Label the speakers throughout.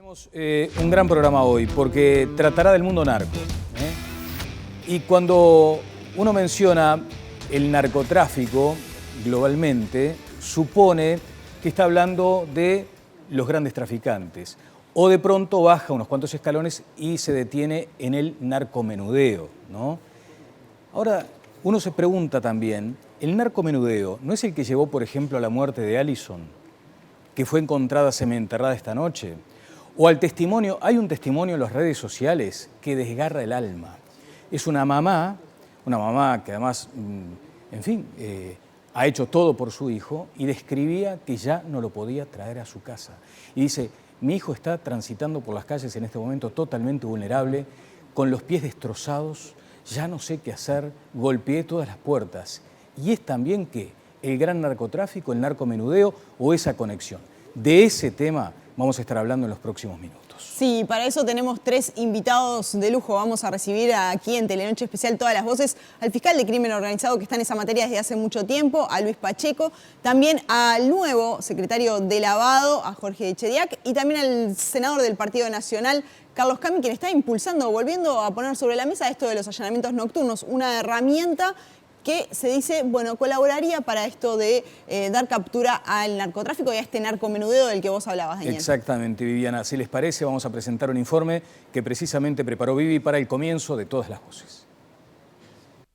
Speaker 1: Tenemos un gran programa hoy porque tratará del mundo narco. Y cuando uno menciona el narcotráfico globalmente, supone que está hablando de los grandes traficantes. O de pronto baja unos cuantos escalones y se detiene en el narcomenudeo, ¿no? Ahora, uno se pregunta también, ¿el narcomenudeo no es el que llevó, por ejemplo, a la muerte de Allison, que fue encontrada semienterrada esta noche? O al testimonio, hay un testimonio en las redes sociales que desgarra el alma. Es una mamá que además, en fin, ha hecho todo por su hijo y describía que ya no lo podía traer a su casa. Y dice, mi hijo está transitando por las calles en este momento totalmente vulnerable, con los pies destrozados, ya no sé qué hacer, golpeé todas las puertas. Y es también que el gran narcotráfico, el narcomenudeo o esa conexión. De ese tema vamos a estar hablando en los próximos minutos.
Speaker 2: Sí, para eso tenemos 3 invitados de lujo. Vamos a recibir aquí en Telenoche Especial Todas las Voces al fiscal de crimen organizado que está en esa materia desde hace mucho tiempo, a Luis Pacheco, también al nuevo secretario de Lavado, a Jorge Chediak, y también al senador del Partido Nacional, Carlos Cami, quien está impulsando, volviendo a poner sobre la mesa esto de los allanamientos nocturnos, una herramienta que se dice, bueno, colaboraría para esto de dar captura al narcotráfico y a este narcomenudeo del que vos hablabas, Daniel.
Speaker 1: Exactamente, Viviana. Si les parece, vamos a presentar un informe que precisamente preparó Vivi para el comienzo de Todas las Voces.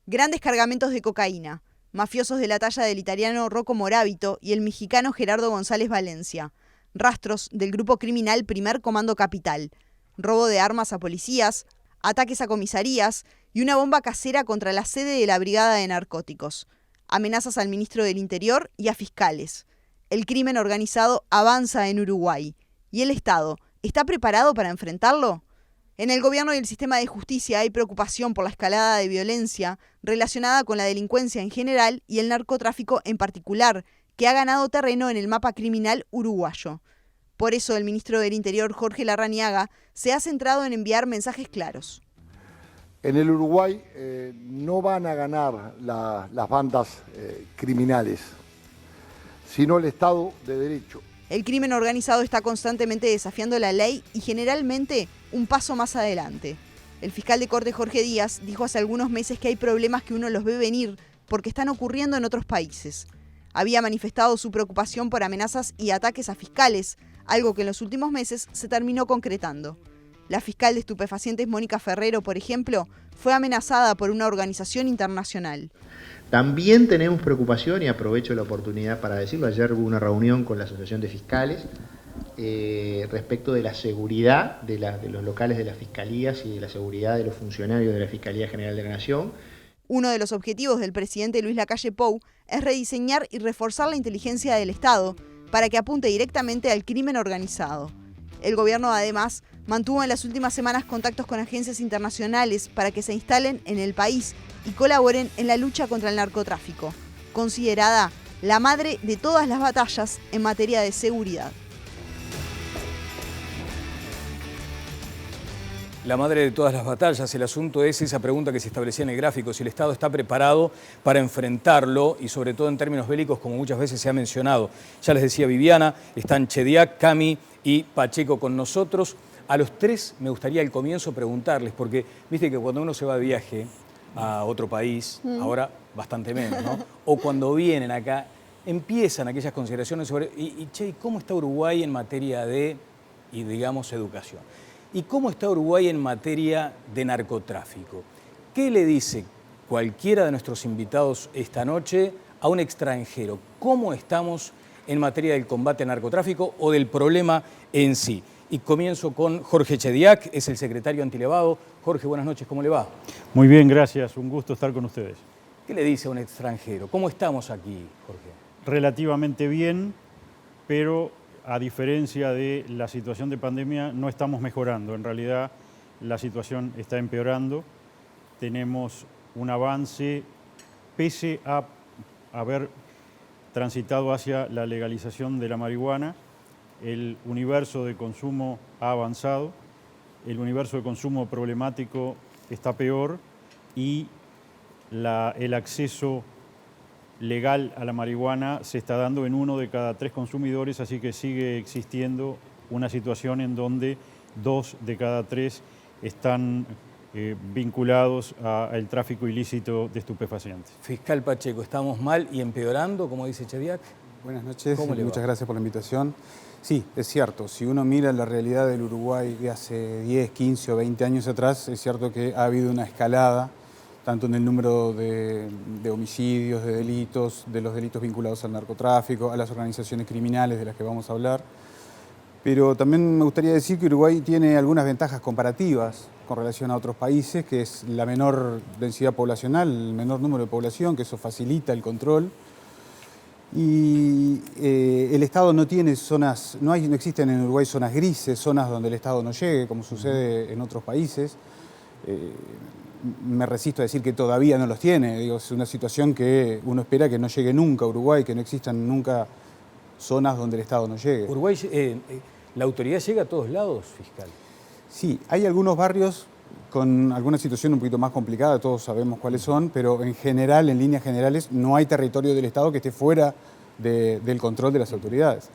Speaker 3: Grandes cargamentos de cocaína. Mafiosos de la talla del italiano Rocco Moravito y el mexicano Gerardo González Valencia. Rastros del grupo criminal Primer Comando Capital. Robo de armas a policías, ataques a comisarías y una bomba casera contra la sede de la Brigada de Narcóticos. Amenazas al ministro del Interior y a fiscales. El crimen organizado avanza en Uruguay. ¿Y el Estado está preparado para enfrentarlo? En el gobierno y el sistema de justicia hay preocupación por la escalada de violencia relacionada con la delincuencia en general y el narcotráfico en particular, que ha ganado terreno en el mapa criminal uruguayo. Por eso el ministro del Interior, Jorge Larrañaga, se ha centrado en enviar mensajes claros.
Speaker 4: En el Uruguay no van a ganar las bandas criminales, sino el Estado de Derecho.
Speaker 3: El crimen organizado está constantemente desafiando la ley y generalmente un paso más adelante. El fiscal de Corte, Jorge Díaz, dijo hace algunos meses que hay problemas que uno los ve venir porque están ocurriendo en otros países. Había manifestado su preocupación por amenazas y ataques a fiscales, algo que en los últimos meses se terminó concretando. La fiscal de estupefacientes Mónica Ferrero, por ejemplo, fue amenazada por una organización internacional.
Speaker 5: También tenemos preocupación, y aprovecho la oportunidad para decirlo, ayer hubo una reunión con la Asociación de Fiscales respecto de la seguridad de los locales de las fiscalías y de la seguridad de los funcionarios de la Fiscalía General de la Nación.
Speaker 3: Uno de los objetivos del presidente Luis Lacalle Pou es rediseñar y reforzar la inteligencia del Estado para que apunte directamente al crimen organizado. El gobierno, además, mantuvo en las últimas semanas contactos con agencias internacionales para que se instalen en el país y colaboren en la lucha contra el narcotráfico, considerada la madre de todas las batallas en materia de seguridad.
Speaker 1: La madre de todas las batallas, el asunto es esa pregunta que se establecía en el gráfico, si el Estado está preparado para enfrentarlo y sobre todo en términos bélicos, como muchas veces se ha mencionado. Ya les decía Viviana, están Chediak, Cami y Pacheco con nosotros. A los 3 me gustaría al comienzo preguntarles, porque viste que cuando uno se va de viaje a otro país, ahora bastante menos, ¿no? O cuando vienen acá, empiezan aquellas consideraciones sobre, che, ¿cómo está Uruguay en materia de, y digamos, educación? ¿Y cómo está Uruguay en materia de narcotráfico? ¿Qué le dice cualquiera de nuestros invitados esta noche a un extranjero? ¿Cómo estamos en materia del combate al narcotráfico o del problema en sí? Y comienzo con Jorge Chediak, es el secretario antilavado. Jorge, buenas noches, ¿cómo le va?
Speaker 6: Muy bien, gracias, un gusto estar con ustedes.
Speaker 1: ¿Qué le dice a un extranjero? ¿Cómo estamos aquí, Jorge?
Speaker 6: Relativamente bien, pero a diferencia de la situación de pandemia, no estamos mejorando. En realidad, la situación está empeorando. Tenemos un avance, pese a haber transitado hacia la legalización de la marihuana. El universo de consumo ha avanzado, el universo de consumo problemático está peor y el acceso legal a la marihuana se está dando en 1 de cada 3 consumidores, así que sigue existiendo una situación en donde 2 de cada 3 están vinculados al tráfico ilícito de estupefacientes.
Speaker 1: Fiscal Pacheco, ¿estamos mal y empeorando, como dice Chediak?
Speaker 7: Buenas noches,
Speaker 1: ¿Cómo le va?
Speaker 7: muchas gracias por la invitación. Sí, es cierto, si uno mira la realidad del Uruguay de hace 10, 15 o 20 años atrás, es cierto que ha habido una escalada, tanto en el número de homicidios, de los delitos vinculados al narcotráfico, a las organizaciones criminales de las que vamos a hablar. Pero también me gustaría decir que Uruguay tiene algunas ventajas comparativas con relación a otros países, que es la menor densidad poblacional, el menor número de población, que eso facilita el control. Y el Estado no tiene zonas, no existen en Uruguay zonas grises, zonas donde el Estado no llegue, como sucede en otros países. Me resisto a decir que todavía no los tiene. Digo, es una situación que uno espera que no llegue nunca a Uruguay, que no existan nunca zonas donde el Estado no llegue.
Speaker 1: Uruguay, ¿la autoridad llega a todos lados, fiscal?
Speaker 7: Sí, hay algunos barrios con alguna situación un poquito más complicada, todos sabemos cuáles son, pero en general, en líneas generales, no hay territorio del Estado que esté fuera del control de las autoridades.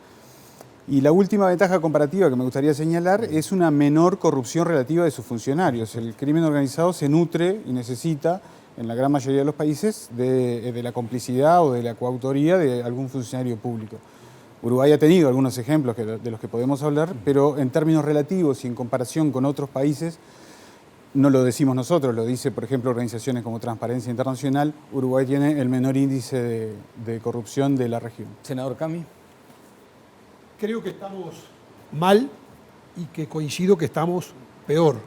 Speaker 7: Y la última ventaja comparativa que me gustaría señalar es una menor corrupción relativa de sus funcionarios. El crimen organizado se nutre y necesita, en la gran mayoría de los países, de la complicidad o de la coautoría de algún funcionario público. Uruguay ha tenido algunos ejemplos de los que podemos hablar, pero en términos relativos y en comparación con otros países, no lo decimos nosotros, lo dice, por ejemplo, organizaciones como Transparencia Internacional, Uruguay tiene el menor índice de corrupción de la región.
Speaker 1: Senador Cami.
Speaker 8: Creo que estamos mal y que coincido que estamos peor.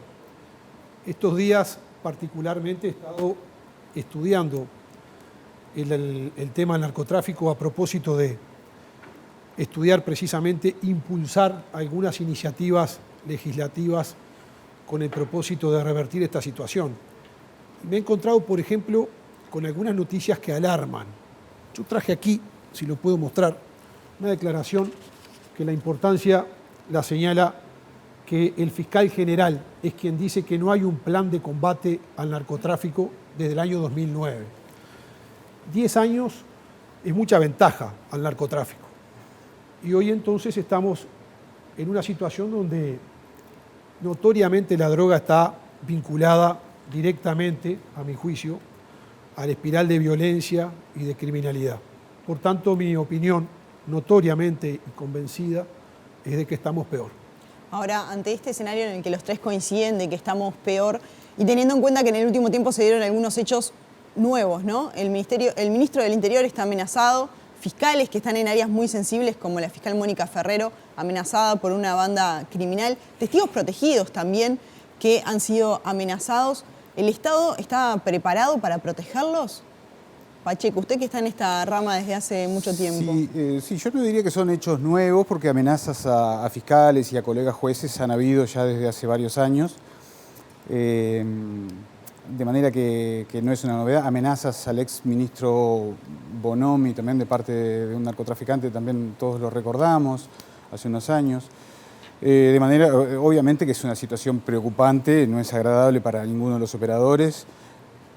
Speaker 8: Estos días particularmente he estado estudiando el tema del narcotráfico a propósito de estudiar precisamente, impulsar algunas iniciativas legislativas con el propósito de revertir esta situación. Me he encontrado, por ejemplo, con algunas noticias que alarman. Yo traje aquí, si lo puedo mostrar, una declaración que la importancia la señala que el fiscal general es quien dice que no hay un plan de combate al narcotráfico desde el año 2009. 10 años es mucha ventaja al narcotráfico. Y hoy entonces estamos en una situación donde notoriamente la droga está vinculada directamente, a mi juicio, a la espiral de violencia y de criminalidad. Por tanto, mi opinión, notoriamente y convencida, es de que estamos peor.
Speaker 2: Ahora, ante este escenario en el que los tres coinciden de que estamos peor, y teniendo en cuenta que en el último tiempo se dieron algunos hechos nuevos, ¿no? El ministro del Interior está amenazado, fiscales que están en áreas muy sensibles, como la fiscal Mónica Ferrero, amenazada por una banda criminal, testigos protegidos también que han sido amenazados. ¿El Estado está preparado para protegerlos? Pacheco, usted que está en esta rama desde hace mucho tiempo.
Speaker 7: Sí, yo no diría que son hechos nuevos, porque amenazas a fiscales y a colegas jueces han habido ya desde hace varios años. De manera que no es una novedad. Amenazas al ex ministro Bonomi también de parte de un narcotraficante, también todos lo recordamos, hace unos años. De manera, obviamente que es una situación preocupante, no es agradable para ninguno de los operadores.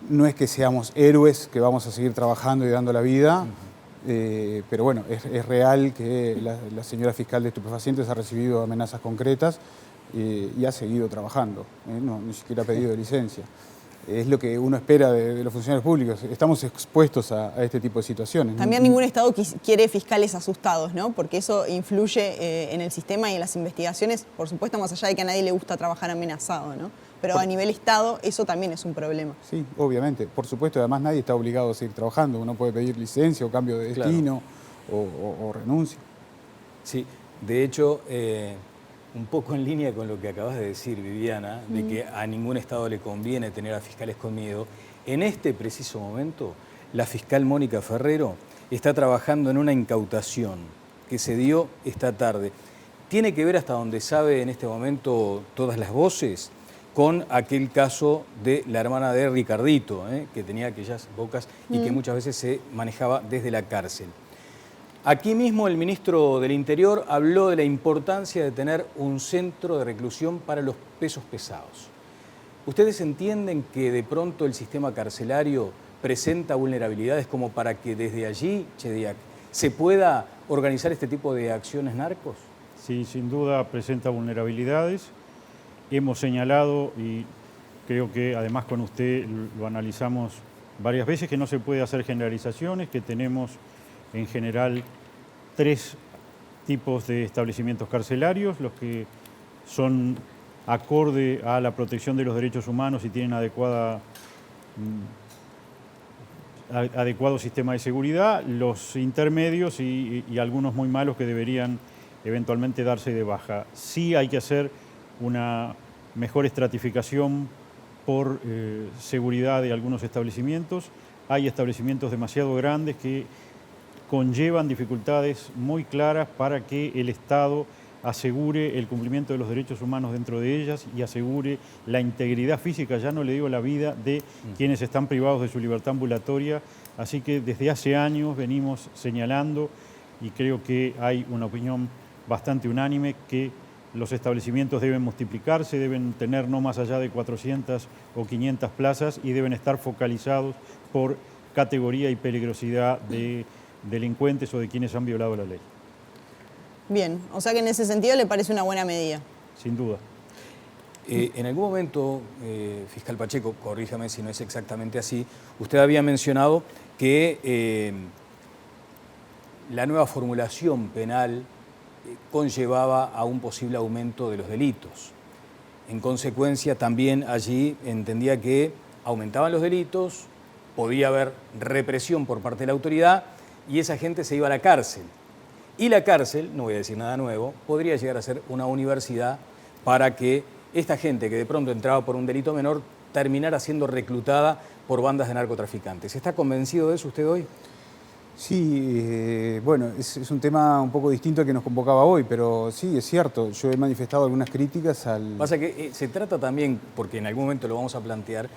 Speaker 7: No es que seamos héroes, que vamos a seguir trabajando y dando la vida, pero bueno, es real que la señora fiscal de estupefacientes ha recibido amenazas concretas y ha seguido trabajando, ni siquiera ha pedido licencia. Es lo que uno espera de los funcionarios públicos. Estamos expuestos a este tipo de situaciones.
Speaker 2: También ningún Estado quiere fiscales asustados, ¿no? Porque eso influye en el sistema y en las investigaciones, por supuesto, más allá de que a nadie le gusta trabajar amenazado, ¿no? Pero a nivel Estado eso también es un problema.
Speaker 7: Sí, obviamente. Por supuesto, además nadie está obligado a seguir trabajando. Uno puede pedir licencia o cambio de destino, claro, o renuncia.
Speaker 1: Sí, de hecho, un poco en línea con lo que acabas de decir, Viviana, de que a ningún Estado le conviene tener a fiscales con miedo. En este preciso momento, la fiscal Mónica Ferrero está trabajando en una incautación que se dio esta tarde. Tiene que ver, hasta donde sabe en este momento todas las voces, con aquel caso de la hermana de Ricardito, que tenía aquellas bocas y que muchas veces se manejaba desde la cárcel. Aquí mismo el ministro del Interior habló de la importancia de tener un centro de reclusión para los pesos pesados. ¿Ustedes entienden que de pronto el sistema carcelario presenta vulnerabilidades como para que desde allí, Chediak, se pueda organizar este tipo de acciones narcos?
Speaker 6: Sí, sin duda presenta vulnerabilidades. Hemos señalado, y creo que además con usted lo analizamos varias veces, que no se puede hacer generalizaciones, que tenemos en general 3 tipos de establecimientos carcelarios, los que son acorde a la protección de los derechos humanos y tienen adecuado sistema de seguridad, los intermedios y algunos muy malos que deberían eventualmente darse de baja. Sí hay que hacer una mejor estratificación por seguridad de algunos establecimientos. Hay establecimientos demasiado grandes que conllevan dificultades muy claras para que el Estado asegure el cumplimiento de los derechos humanos dentro de ellas y asegure la integridad física, ya no le digo la vida, de quienes están privados de su libertad ambulatoria. Así que desde hace años venimos señalando, y creo que hay una opinión bastante unánime, que los establecimientos deben multiplicarse, deben tener no más allá de 400 o 500 plazas y deben estar focalizados por categoría y peligrosidad de delincuentes o de quienes han violado la ley.
Speaker 2: Bien, o sea que en ese sentido le parece una buena medida.
Speaker 6: Sin duda.
Speaker 1: En algún momento, fiscal Pacheco, corríjame si no es exactamente así, usted había mencionado que la nueva formulación penal conllevaba a un posible aumento de los delitos. En consecuencia, también allí entendía que aumentaban los delitos, podía haber represión por parte de la autoridad y esa gente se iba a la cárcel. Y la cárcel, no voy a decir nada nuevo, podría llegar a ser una universidad para que esta gente que de pronto entraba por un delito menor terminara siendo reclutada por bandas de narcotraficantes. ¿Está convencido de eso usted hoy?
Speaker 7: Sí, bueno, es un tema un poco distinto al que nos convocaba hoy, pero sí, es cierto. Yo he manifestado algunas críticas al...
Speaker 1: Pasa que se trata también, porque en algún momento lo vamos a plantear,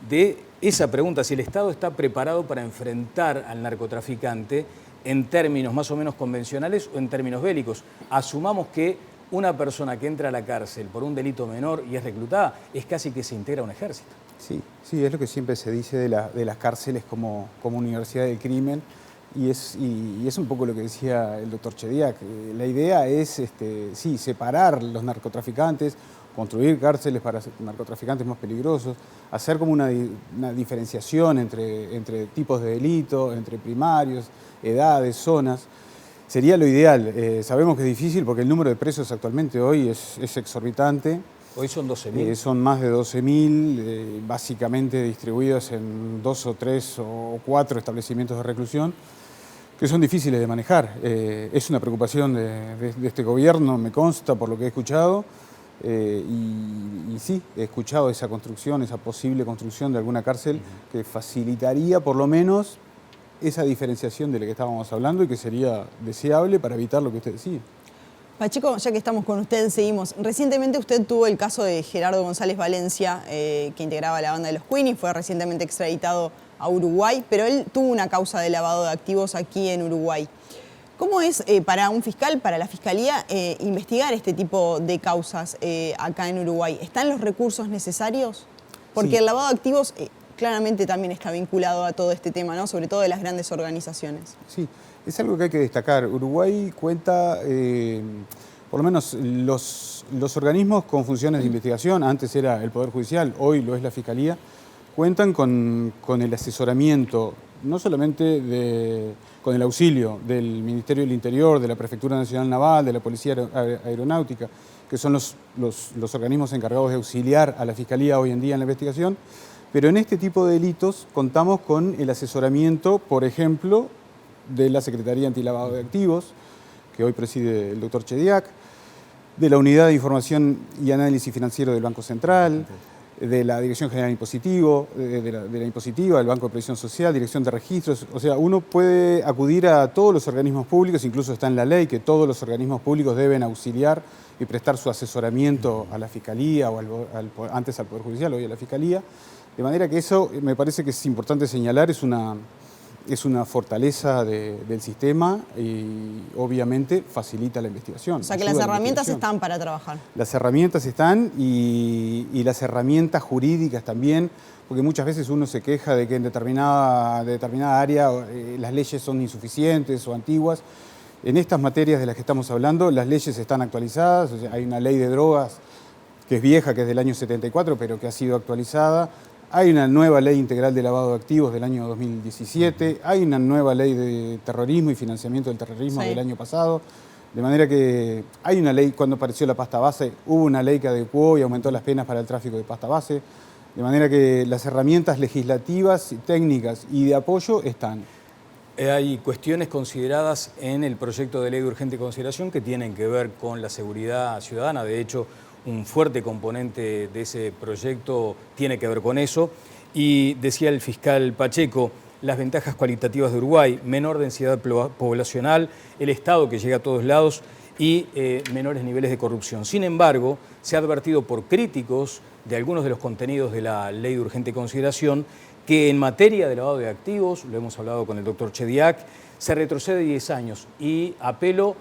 Speaker 1: de esa pregunta, si el Estado está preparado para enfrentar al narcotraficante en términos más o menos convencionales o en términos bélicos. Asumamos que una persona que entra a la cárcel por un delito menor y es reclutada, es casi que se integra a un ejército.
Speaker 7: Sí, es lo que siempre se dice de las cárceles como universidad del crimen, y es un poco lo que decía el doctor Chediak. La idea es, sí, separar los narcotraficantes, construir cárceles para narcotraficantes más peligrosos, hacer como una diferenciación entre tipos de delitos, entre primarios, edades, zonas. Sería lo ideal. Sabemos que es difícil porque el número de presos actualmente hoy es exorbitante.
Speaker 1: Hoy son 12.000.
Speaker 7: Son más de 12.000, básicamente distribuidos en 2 o 3 o 4 establecimientos de reclusión, que son difíciles de manejar. Es una preocupación de este gobierno, me consta por lo que he escuchado. Y sí, he escuchado esa construcción, esa posible construcción de alguna cárcel que facilitaría por lo menos esa diferenciación de la que estábamos hablando y que sería deseable para evitar lo que usted decía.
Speaker 2: Pacheco, ya que estamos con usted, seguimos. Recientemente usted tuvo el caso de Gerardo González Valencia, que integraba la banda de los Queenie, fue recientemente extraditado a Uruguay, pero él tuvo una causa de lavado de activos aquí en Uruguay. ¿Cómo es para un fiscal, para la Fiscalía, investigar este tipo de causas acá en Uruguay? ¿Están los recursos necesarios? Porque sí, el lavado de activos claramente también está vinculado a todo este tema, ¿no? Sobre todo de las grandes organizaciones.
Speaker 7: Sí, es algo que hay que destacar. Uruguay cuenta, por lo menos los organismos con funciones de investigación, antes era el Poder Judicial, hoy lo es la Fiscalía, cuentan con el asesoramiento, no solamente con el auxilio del Ministerio del Interior, de la Prefectura Nacional Naval, de la Policía Aeronáutica, que son los organismos encargados de auxiliar a la Fiscalía hoy en día en la investigación, pero en este tipo de delitos contamos con el asesoramiento, por ejemplo, de la Secretaría Antilavado de Activos, que hoy preside el doctor Chediak, de la Unidad de Información y Análisis Financiero del Banco Central, de la Dirección General Impositivo, de la Impositiva, del Banco de Previsión Social, Dirección de Registros. O sea, uno puede acudir a todos los organismos públicos, incluso está en la ley que todos los organismos públicos deben auxiliar y prestar su asesoramiento a la Fiscalía o antes al Poder Judicial, hoy a la Fiscalía. De manera que eso me parece que es importante señalar, es una fortaleza del sistema y obviamente facilita la investigación.
Speaker 2: O sea que las herramientas están para trabajar. Las
Speaker 7: herramientas están y las herramientas jurídicas también, porque muchas veces uno se queja de que en determinada área las leyes son insuficientes o antiguas. En estas materias de las que estamos hablando, las leyes están actualizadas, o sea, hay una ley de drogas que es vieja, que es del año 74, pero que ha sido actualizada. Hay una nueva ley integral de lavado de activos del año 2017, hay una nueva ley de terrorismo y financiamiento del terrorismo del año pasado, de manera que hay una ley, cuando apareció la pasta base, hubo una ley que adecuó y aumentó las penas para el tráfico de pasta base, de manera que las herramientas legislativas, técnicas y de apoyo están.
Speaker 1: Hay cuestiones consideradas en el proyecto de ley de urgente consideración que tienen que ver con la seguridad ciudadana. De hecho, un fuerte componente de ese proyecto tiene que ver con eso. Y decía el fiscal Pacheco, las ventajas cualitativas de Uruguay, menor densidad poblacional, el Estado que llega a todos lados y menores niveles de corrupción. Sin embargo, se ha advertido por críticos de algunos de los contenidos de la ley de urgente consideración que en materia de lavado de activos, lo hemos hablado con el doctor Chediak, se retrocede 10 años. Y apelo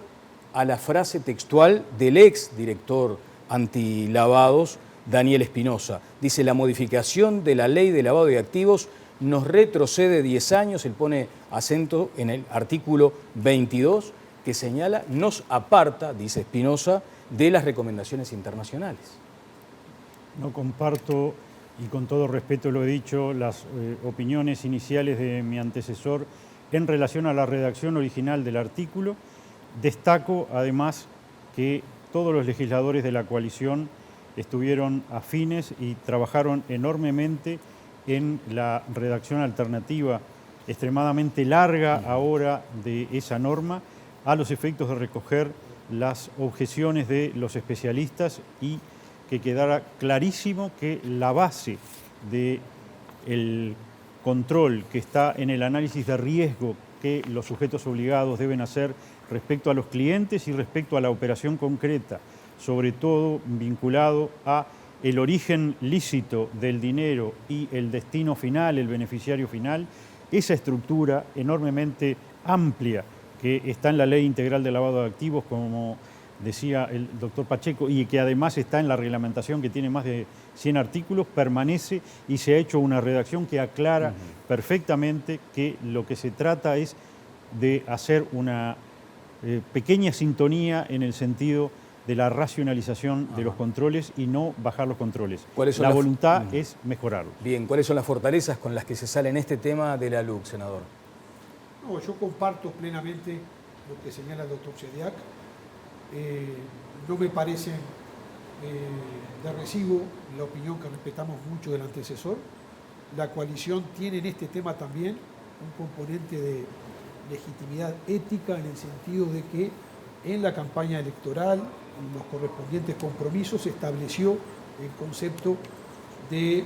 Speaker 1: a la frase textual del ex director antilavados, Daniel Espinosa. Dice, la modificación de la ley de lavado de activos nos retrocede 10 años, él pone acento en el artículo 22, que señala, nos aparta, dice Espinosa, de las recomendaciones internacionales.
Speaker 6: No comparto, y con todo respeto lo he dicho, las opiniones iniciales de mi antecesor en relación a la redacción original del artículo. Destaco, además, que todos los legisladores de la coalición estuvieron afines y trabajaron enormemente en la redacción alternativa extremadamente larga ahora de esa norma, a los efectos de recoger las objeciones de los especialistas y que quedara clarísimo que la base del control que está en el análisis de riesgo que los sujetos obligados deben hacer respecto a los clientes y respecto a la operación concreta, sobre todo vinculado a el origen lícito del dinero y el destino final, el beneficiario final, esa estructura enormemente amplia que está en la Ley Integral de Lavado de Activos, como decía el doctor Pacheco, y que además está en la reglamentación que tiene más de 100 artículos, permanece y se ha hecho una redacción que aclara perfectamente que lo que se trata es de hacer una pequeña sintonía en el sentido de la racionalización de los controles y no bajar los controles. La voluntad es mejorarlo.
Speaker 1: Bien, ¿cuáles son las fortalezas con las que se sale en este tema de la LUC, senador?
Speaker 8: No, yo comparto plenamente lo que señala el doctor Chediak. No me parece de recibo la opinión que respetamos mucho del antecesor. La coalición tiene en este tema también un componente de legitimidad ética en el sentido de que en la campaña electoral, en los correspondientes compromisos, se estableció el concepto de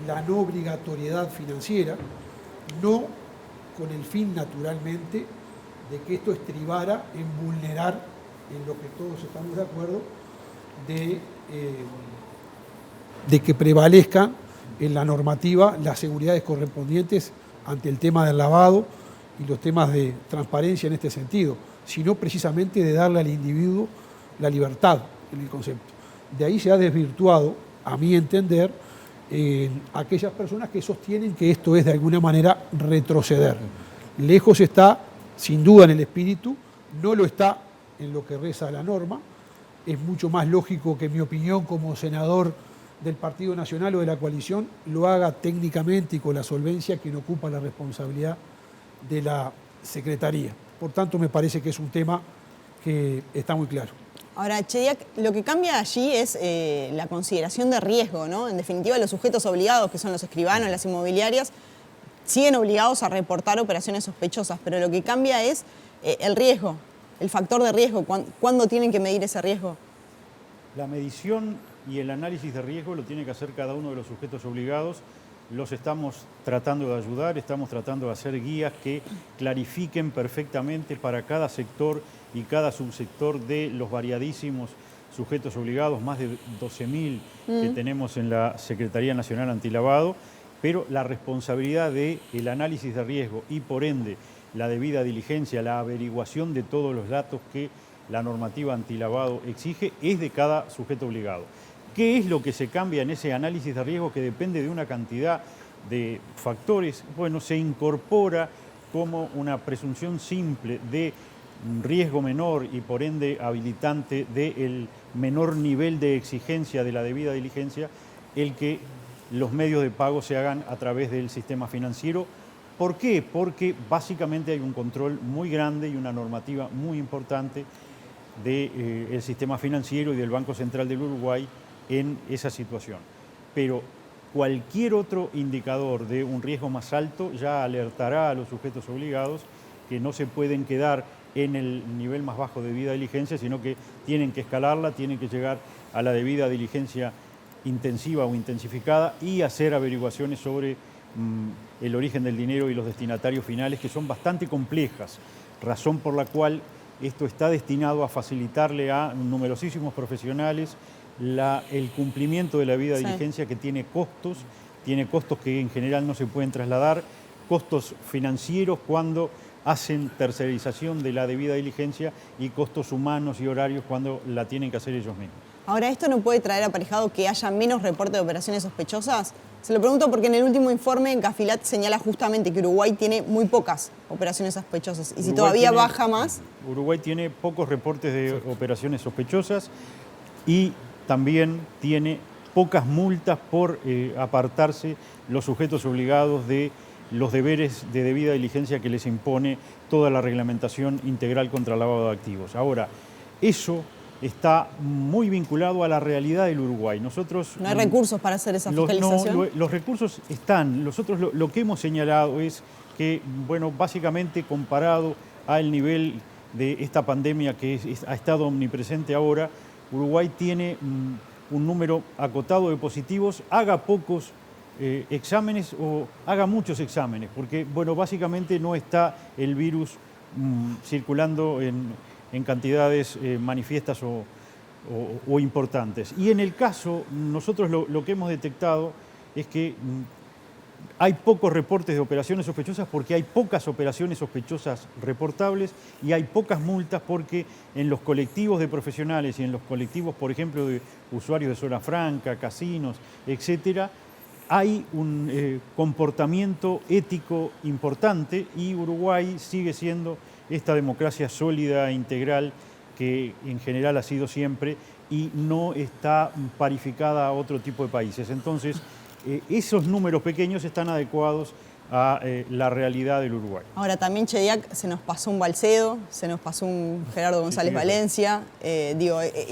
Speaker 8: la no obligatoriedad financiera, no con el fin naturalmente de que esto estribara en vulnerar, en lo que todos estamos de acuerdo, de que prevalezcan en la normativa las seguridades correspondientes ante el tema del lavado y los temas de transparencia en este sentido, sino precisamente de darle al individuo la libertad en el concepto. De ahí se ha desvirtuado, a mi entender, aquellas personas que sostienen que esto es de alguna manera retroceder. Lejos está, sin duda, en el espíritu, no lo está en lo que reza la norma. Es mucho más lógico que mi opinión como senador del Partido Nacional o de la coalición lo haga técnicamente y con la solvencia quien ocupa la responsabilidad de la Secretaría. Por tanto, me parece que es un tema que está muy claro.
Speaker 2: Ahora, Chediak, lo que cambia allí es la consideración de riesgo, ¿no? En definitiva, los sujetos obligados, que son los escribanos, las inmobiliarias, siguen obligados a reportar operaciones sospechosas, pero lo que cambia es el riesgo, el factor de riesgo. ¿Cuándo tienen que medir ese riesgo?
Speaker 6: La medición y el análisis de riesgo lo tiene que hacer cada uno de los sujetos obligados. Los estamos tratando de ayudar, estamos tratando de hacer guías que clarifiquen perfectamente para cada sector y cada subsector de los variadísimos sujetos obligados, más de 12.000 que tenemos en la Secretaría Nacional Antilavado, pero la responsabilidad del análisis de riesgo y por ende la debida diligencia, la averiguación de todos los datos que la normativa antilavado exige es de cada sujeto obligado. ¿Qué es lo que se cambia en ese análisis de riesgo que depende de una cantidad de factores? Bueno, se incorpora como una presunción simple de riesgo menor y por ende habilitante del menor nivel de exigencia de la debida diligencia el que los medios de pago se hagan a través del sistema financiero. ¿Por qué? Porque básicamente hay un control muy grande y una normativa muy importante del sistema financiero y del Banco Central del Uruguay en esa situación. Pero cualquier otro indicador de un riesgo más alto ya alertará a los sujetos obligados que no se pueden quedar en el nivel más bajo de debida diligencia, sino que tienen que escalarla, tienen que llegar a la debida diligencia intensiva o intensificada y hacer averiguaciones sobre el origen del dinero y los destinatarios finales, que son bastante complejas, razón por la cual esto está destinado a facilitarle a numerosísimos profesionales el cumplimiento de la debida diligencia, que tiene costos que en general no se pueden trasladar, costos financieros cuando hacen tercerización de la debida diligencia y costos humanos y horarios cuando la tienen que hacer ellos mismos.
Speaker 2: Ahora, ¿esto no puede traer aparejado que haya menos reporte de operaciones sospechosas? Se lo pregunto porque en el último informe Gafilat señala justamente que Uruguay tiene muy pocas operaciones sospechosas. Y si todavía baja más...
Speaker 6: Uruguay tiene pocos reportes de operaciones sospechosas y también tiene pocas multas por apartarse los sujetos obligados de los deberes de debida diligencia que les impone toda la reglamentación integral contra el lavado de activos. Ahora, eso está muy vinculado a la realidad del Uruguay. Nosotros
Speaker 2: ¿no hay recursos para hacer esa fiscalización?
Speaker 6: Los recursos están. Nosotros lo que hemos señalado es que, bueno, básicamente comparado al nivel de esta pandemia que ha estado omnipresente ahora, Uruguay tiene un número acotado de positivos, haga pocos exámenes o haga muchos exámenes, porque, bueno, básicamente no está el virus circulando en cantidades manifiestas o importantes. Y en el caso, nosotros lo que hemos detectado es que hay pocos reportes de operaciones sospechosas porque hay pocas operaciones sospechosas reportables y hay pocas multas porque en los colectivos de profesionales y en los colectivos, por ejemplo, de usuarios de zona franca, casinos, etcétera, hay un comportamiento ético importante y Uruguay sigue siendo esta democracia sólida, integral, que en general ha sido siempre y no está parificada a otro tipo de países. Entonces, esos números pequeños están adecuados a la realidad del Uruguay.
Speaker 2: Ahora, también, Chediak, se nos pasó un Balcedo, se nos pasó un Gerardo González Valencia,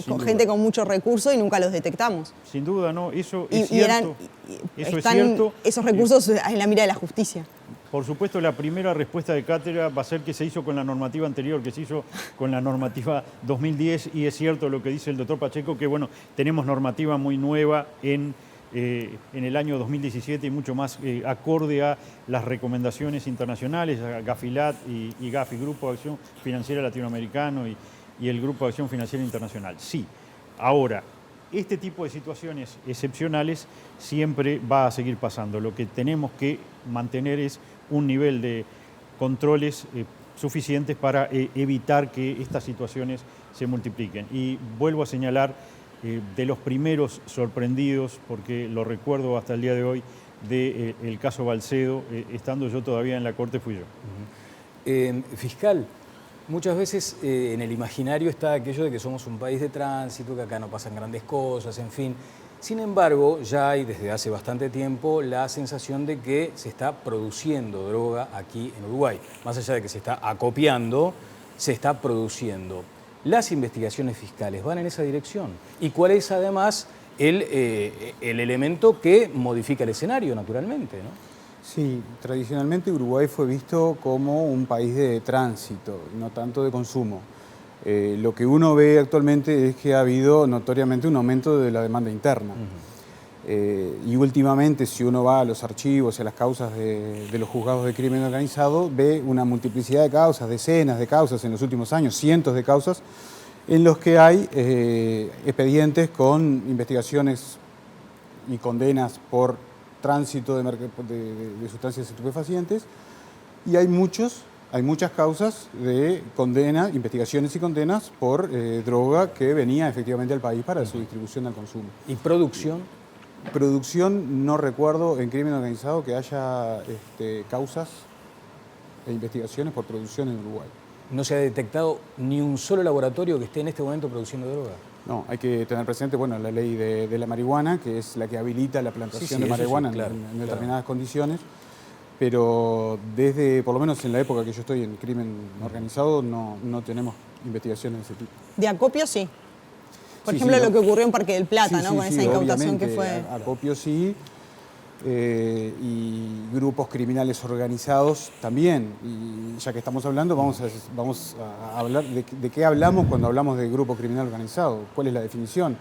Speaker 2: con gente con muchos recursos y nunca los detectamos.
Speaker 6: Sin duda, ¿no? Eso es cierto.
Speaker 2: Están esos recursos en la mira de la justicia.
Speaker 6: Por supuesto, la primera respuesta de cátedra va a ser que se hizo con la normativa anterior, que se hizo con la normativa 2010, y es cierto lo que dice el doctor Pacheco, que bueno, tenemos normativa muy nueva en el año 2017 y mucho más acorde a las recomendaciones internacionales, a Gafilat y Gafi, Grupo de Acción Financiera Latinoamericano y el Grupo de Acción Financiera Internacional. Sí, ahora, este tipo de situaciones excepcionales siempre va a seguir pasando. Lo que tenemos que mantener es un nivel de controles suficientes para evitar que estas situaciones se multipliquen. Y vuelvo a señalar, de los primeros sorprendidos, porque lo recuerdo hasta el día de hoy, del caso Balcedo, estando yo todavía en la Corte, fui yo.
Speaker 1: Fiscal, muchas veces en el imaginario está aquello de que somos un país de tránsito, que acá no pasan grandes cosas, en fin. Sin embargo, ya hay desde hace bastante tiempo la sensación de que se está produciendo droga aquí en Uruguay. Más allá de que se está acopiando, se está produciendo. Las investigaciones fiscales van en esa dirección. ¿Y cuál es además el elemento que modifica el escenario, naturalmente, ¿no?
Speaker 7: Sí, tradicionalmente Uruguay fue visto como un país de tránsito, no tanto de consumo. Lo que uno ve actualmente es que ha habido notoriamente un aumento de la demanda interna. Y últimamente, si uno va a los archivos y a las causas de los juzgados de crimen organizado, ve una multiplicidad de causas, decenas de causas en los últimos años, cientos de causas, en los que hay expedientes con investigaciones y condenas por tránsito de sustancias estupefacientes, y hay muchas causas de condena, investigaciones y condenas por droga que venía efectivamente al país para su distribución al consumo.
Speaker 1: ¿Y producción?
Speaker 7: Producción, no recuerdo en crimen organizado que haya causas e investigaciones por producción en Uruguay.
Speaker 1: no se ha detectado ni un solo laboratorio que esté en este momento produciendo droga.
Speaker 7: No, hay que tener presente, bueno, la ley de la marihuana, que es la que habilita la plantación de marihuana en determinadas condiciones, pero desde, por lo menos en la época que yo estoy en crimen organizado, no tenemos investigaciones de ese tipo.
Speaker 2: De acopio sí. Por ejemplo, lo que ocurrió en Parque del Plata, ¿no? Con esa incautación que fue.
Speaker 7: Acopio sí. Y grupos criminales organizados también. Y ya que estamos hablando, vamos a hablar de qué hablamos cuando hablamos de grupo criminal organizado, cuál es la definición.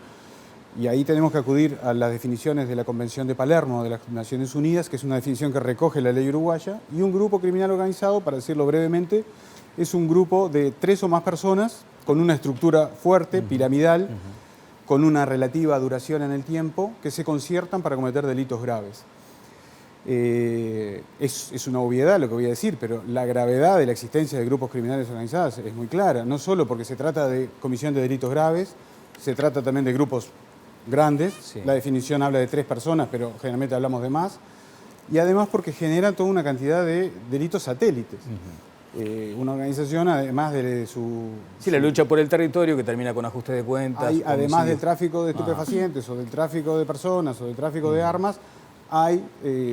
Speaker 7: Y ahí tenemos que acudir a las definiciones de la Convención de Palermo de las Naciones Unidas, que es una definición que recoge la ley uruguaya. Y un grupo criminal organizado, para decirlo brevemente, es un grupo de 3 o más personas con una estructura fuerte, piramidal, con una relativa duración en el tiempo, que se conciertan para cometer delitos graves. Es una obviedad lo que voy a decir, pero la gravedad de la existencia de grupos criminales organizados es muy clara, no solo porque se trata de comisión de delitos graves, se trata también de grupos grandes, la definición habla de 3 personas, pero generalmente hablamos de más, y además porque genera toda una cantidad de delitos satélites. Una organización, además de su...
Speaker 1: Sí, la lucha por el territorio que termina con ajuste de cuentas.
Speaker 7: Además del tráfico de estupefacientes o del tráfico de personas o del tráfico de armas, hay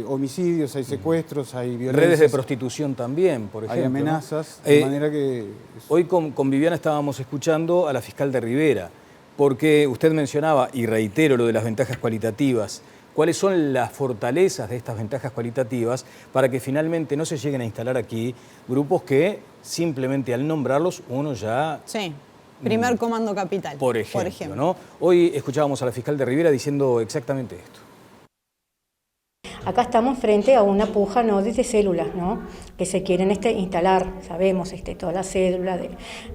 Speaker 7: homicidios, hay secuestros, hay violencias.
Speaker 1: Redes de prostitución también, por ejemplo.
Speaker 7: Hay amenazas, de manera que...
Speaker 1: Hoy con Viviana estábamos escuchando a la fiscal de Rivera, porque usted mencionaba, y reitero lo de las ventajas cualitativas, ¿cuáles son las fortalezas de estas ventajas cualitativas para que finalmente no se lleguen a instalar aquí grupos que simplemente al nombrarlos uno ya...
Speaker 2: Sí, primer comando capital.
Speaker 1: Por ejemplo, ¿no? Hoy escuchábamos a la fiscal de Rivera diciendo exactamente esto.
Speaker 9: Acá estamos frente a una puja no de células, ¿no? Que se quieren instalar, sabemos, toda la cédula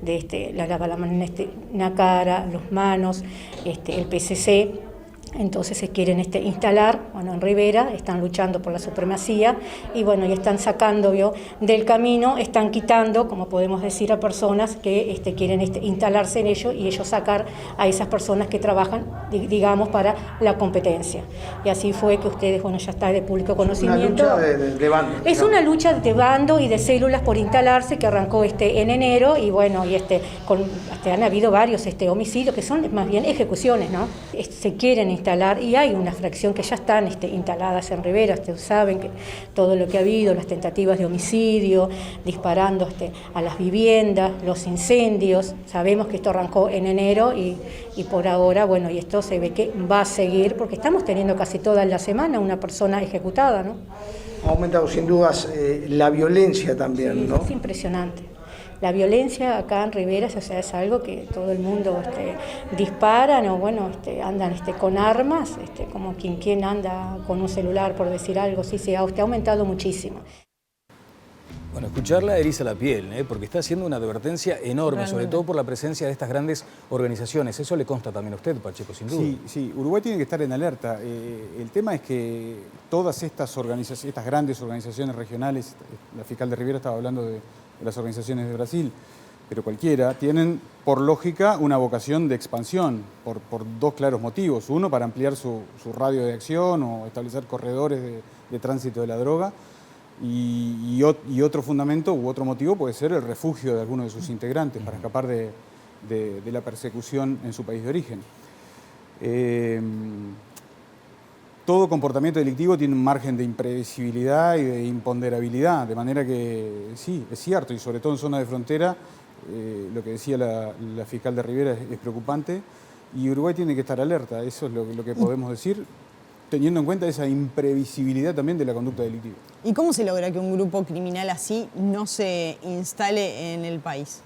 Speaker 9: la mano en la cara, las manos, el PCC. Entonces se quieren instalar, bueno, en Rivera, están luchando por la supremacía y bueno, y están sacando del camino, están quitando, como podemos decir, a personas que quieren instalarse en ello y ellos sacar a esas personas que trabajan, digamos, para la competencia. Y así fue que ustedes, bueno, ya está de público conocimiento.
Speaker 10: Una lucha de bando.
Speaker 9: Es una lucha de bando y de células por instalarse que arrancó en enero y bueno, y han habido varios homicidios que son más bien ejecuciones, ¿no? Se quieren instalar y hay una fracción que ya están instaladas en Rivera. Ustedes saben que todo lo que ha habido, las tentativas de homicidio, disparando a las viviendas, los incendios, sabemos que esto arrancó en enero y por ahora, bueno, y esto se ve que va a seguir porque estamos teniendo casi toda la semana una persona ejecutada, ¿no?
Speaker 10: Ha aumentado sin dudas la violencia también,
Speaker 9: sí,
Speaker 10: ¿no?
Speaker 9: Es impresionante. La violencia acá en Rivera, o sea, es algo que todo el mundo disparan o bueno, andan con armas, como quien anda con un celular, por decir algo, sí, ha aumentado muchísimo.
Speaker 1: Bueno, escucharla eriza la piel, porque está haciendo una advertencia enorme, sobre todo por la presencia de estas grandes organizaciones. Eso le consta también a usted, Pacheco, sin duda.
Speaker 7: Sí, Uruguay tiene que estar en alerta. El tema es que todas estas grandes organizaciones regionales, la fiscal de Rivera estaba hablando de las organizaciones de Brasil, pero cualquiera, tienen por lógica una vocación de expansión, por 2 claros motivos. Uno, para ampliar su radio de acción o establecer corredores de tránsito de la droga, y otro fundamento u otro motivo puede ser el refugio de alguno de sus integrantes para escapar de la persecución en su país de origen. Todo comportamiento delictivo tiene un margen de imprevisibilidad y de imponderabilidad, de manera que sí, es cierto, y sobre todo en zona de frontera, lo que decía la fiscal de Rivera es preocupante, y Uruguay tiene que estar alerta, eso es lo que podemos decir, teniendo en cuenta esa imprevisibilidad también de la conducta delictiva.
Speaker 2: ¿Y cómo se logra que un grupo criminal así no se instale en el país?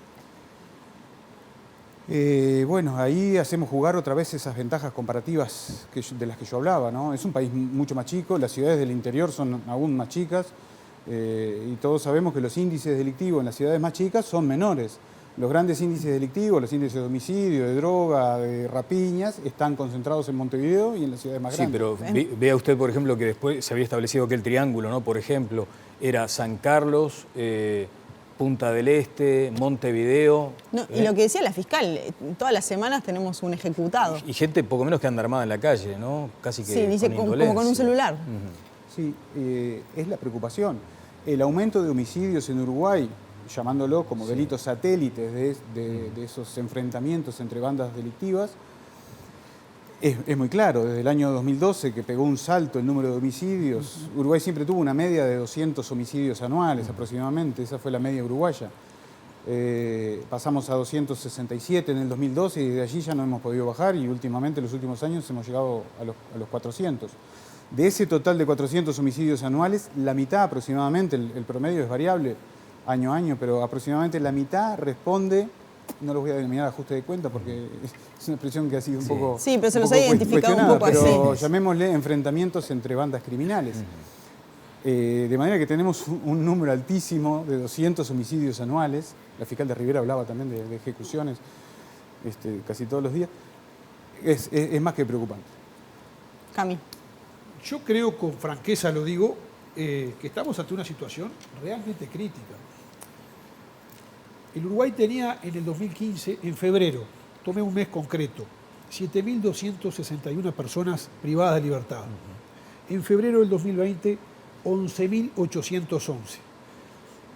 Speaker 7: Bueno, ahí hacemos jugar otra vez esas ventajas comparativas de las que yo hablaba, ¿no? Es un país mucho más chico, las ciudades del interior son aún más chicas y todos sabemos que los índices delictivos en las ciudades más chicas son menores. Los grandes índices delictivos, los índices de homicidio, de droga, de rapiñas, están concentrados en Montevideo y en las ciudades más grandes.
Speaker 1: Sí, pero vea usted, por ejemplo, que después se había establecido que el triángulo, ¿no? Por ejemplo, era San Carlos, Punta del Este, Montevideo.
Speaker 2: No, y lo que decía la fiscal, todas las semanas tenemos un ejecutado.
Speaker 1: Y gente poco menos que anda armada en la calle, ¿no? Casi que
Speaker 2: sí, dice como con un celular.
Speaker 7: Sí, es la preocupación. El aumento de homicidios en Uruguay llamándolo como delitos satélites de esos enfrentamientos entre bandas delictivas, es muy claro. Desde el año 2012, que pegó un salto el número de homicidios, Uruguay siempre tuvo una media de 200 homicidios anuales aproximadamente, esa fue la media uruguaya. Pasamos a 267 en el 2012 y de allí ya no hemos podido bajar, y últimamente, en los últimos años, hemos llegado a los 400. De ese total de 400 homicidios anuales, la mitad aproximadamente, el promedio es variable año a año, pero aproximadamente la mitad responde, no los voy a denominar ajuste de cuenta porque es una expresión que ha sido un poco...
Speaker 2: Sí, pero se los ha identificado un poco
Speaker 7: pero
Speaker 2: así.
Speaker 7: llamémosle enfrentamientos entre bandas criminales. De manera que tenemos un número altísimo de 200 homicidios anuales. La fiscal de Rivera hablaba también de ejecuciones casi todos los días. Es más que preocupante.
Speaker 2: Cami.
Speaker 8: Yo creo, con franqueza lo digo, que estamos ante una situación realmente crítica. El Uruguay tenía en el 2015, en febrero, tomé un mes concreto, 7.261 personas privadas de libertad. En febrero del 2020, 11.811.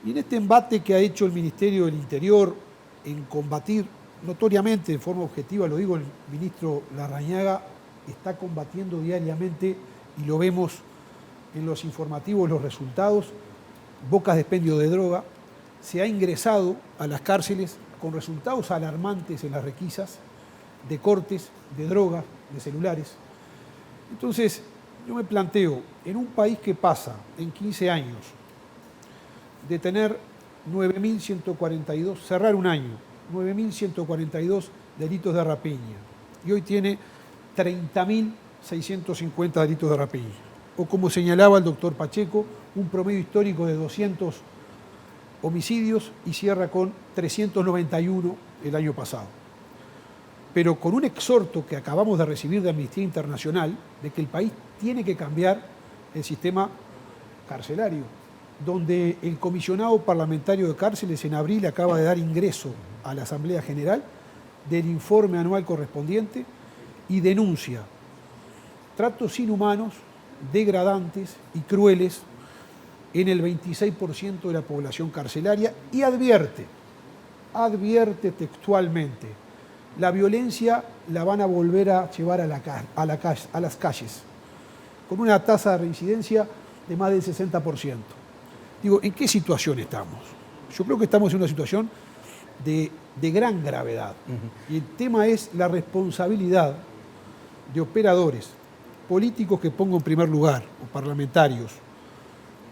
Speaker 8: Y en este embate que ha hecho el Ministerio del Interior en combatir notoriamente, de forma objetiva, lo digo, el ministro Larrañaga está combatiendo diariamente, y lo vemos en los informativos, los resultados, bocas de expendio de droga. Se ha ingresado a las cárceles con resultados alarmantes en las requisas de cortes, de drogas, de celulares. Entonces, yo me planteo, en un país que pasa en 15 años de tener 9.142, cerrar un año, 9.142 delitos de rapiña, y hoy tiene 30.650 delitos de rapiña. O como señalaba el doctor Pacheco, un promedio histórico de 200 homicidios y cierra con 391 el año pasado. Pero con un exhorto que acabamos de recibir de Amnistía Internacional de que el país tiene que cambiar el sistema carcelario, donde el comisionado parlamentario de cárceles en abril acaba de dar ingreso a la Asamblea General del informe anual correspondiente y denuncia tratos inhumanos, degradantes y crueles en el 26% de la población carcelaria, y advierte textualmente, la violencia la van a volver a llevar a las calles, con una tasa de reincidencia de más del 60%. Digo, ¿en qué situación estamos? Yo creo que estamos en una situación de gran gravedad. Y el tema es la responsabilidad de operadores políticos, que pongo en primer lugar, o parlamentarios,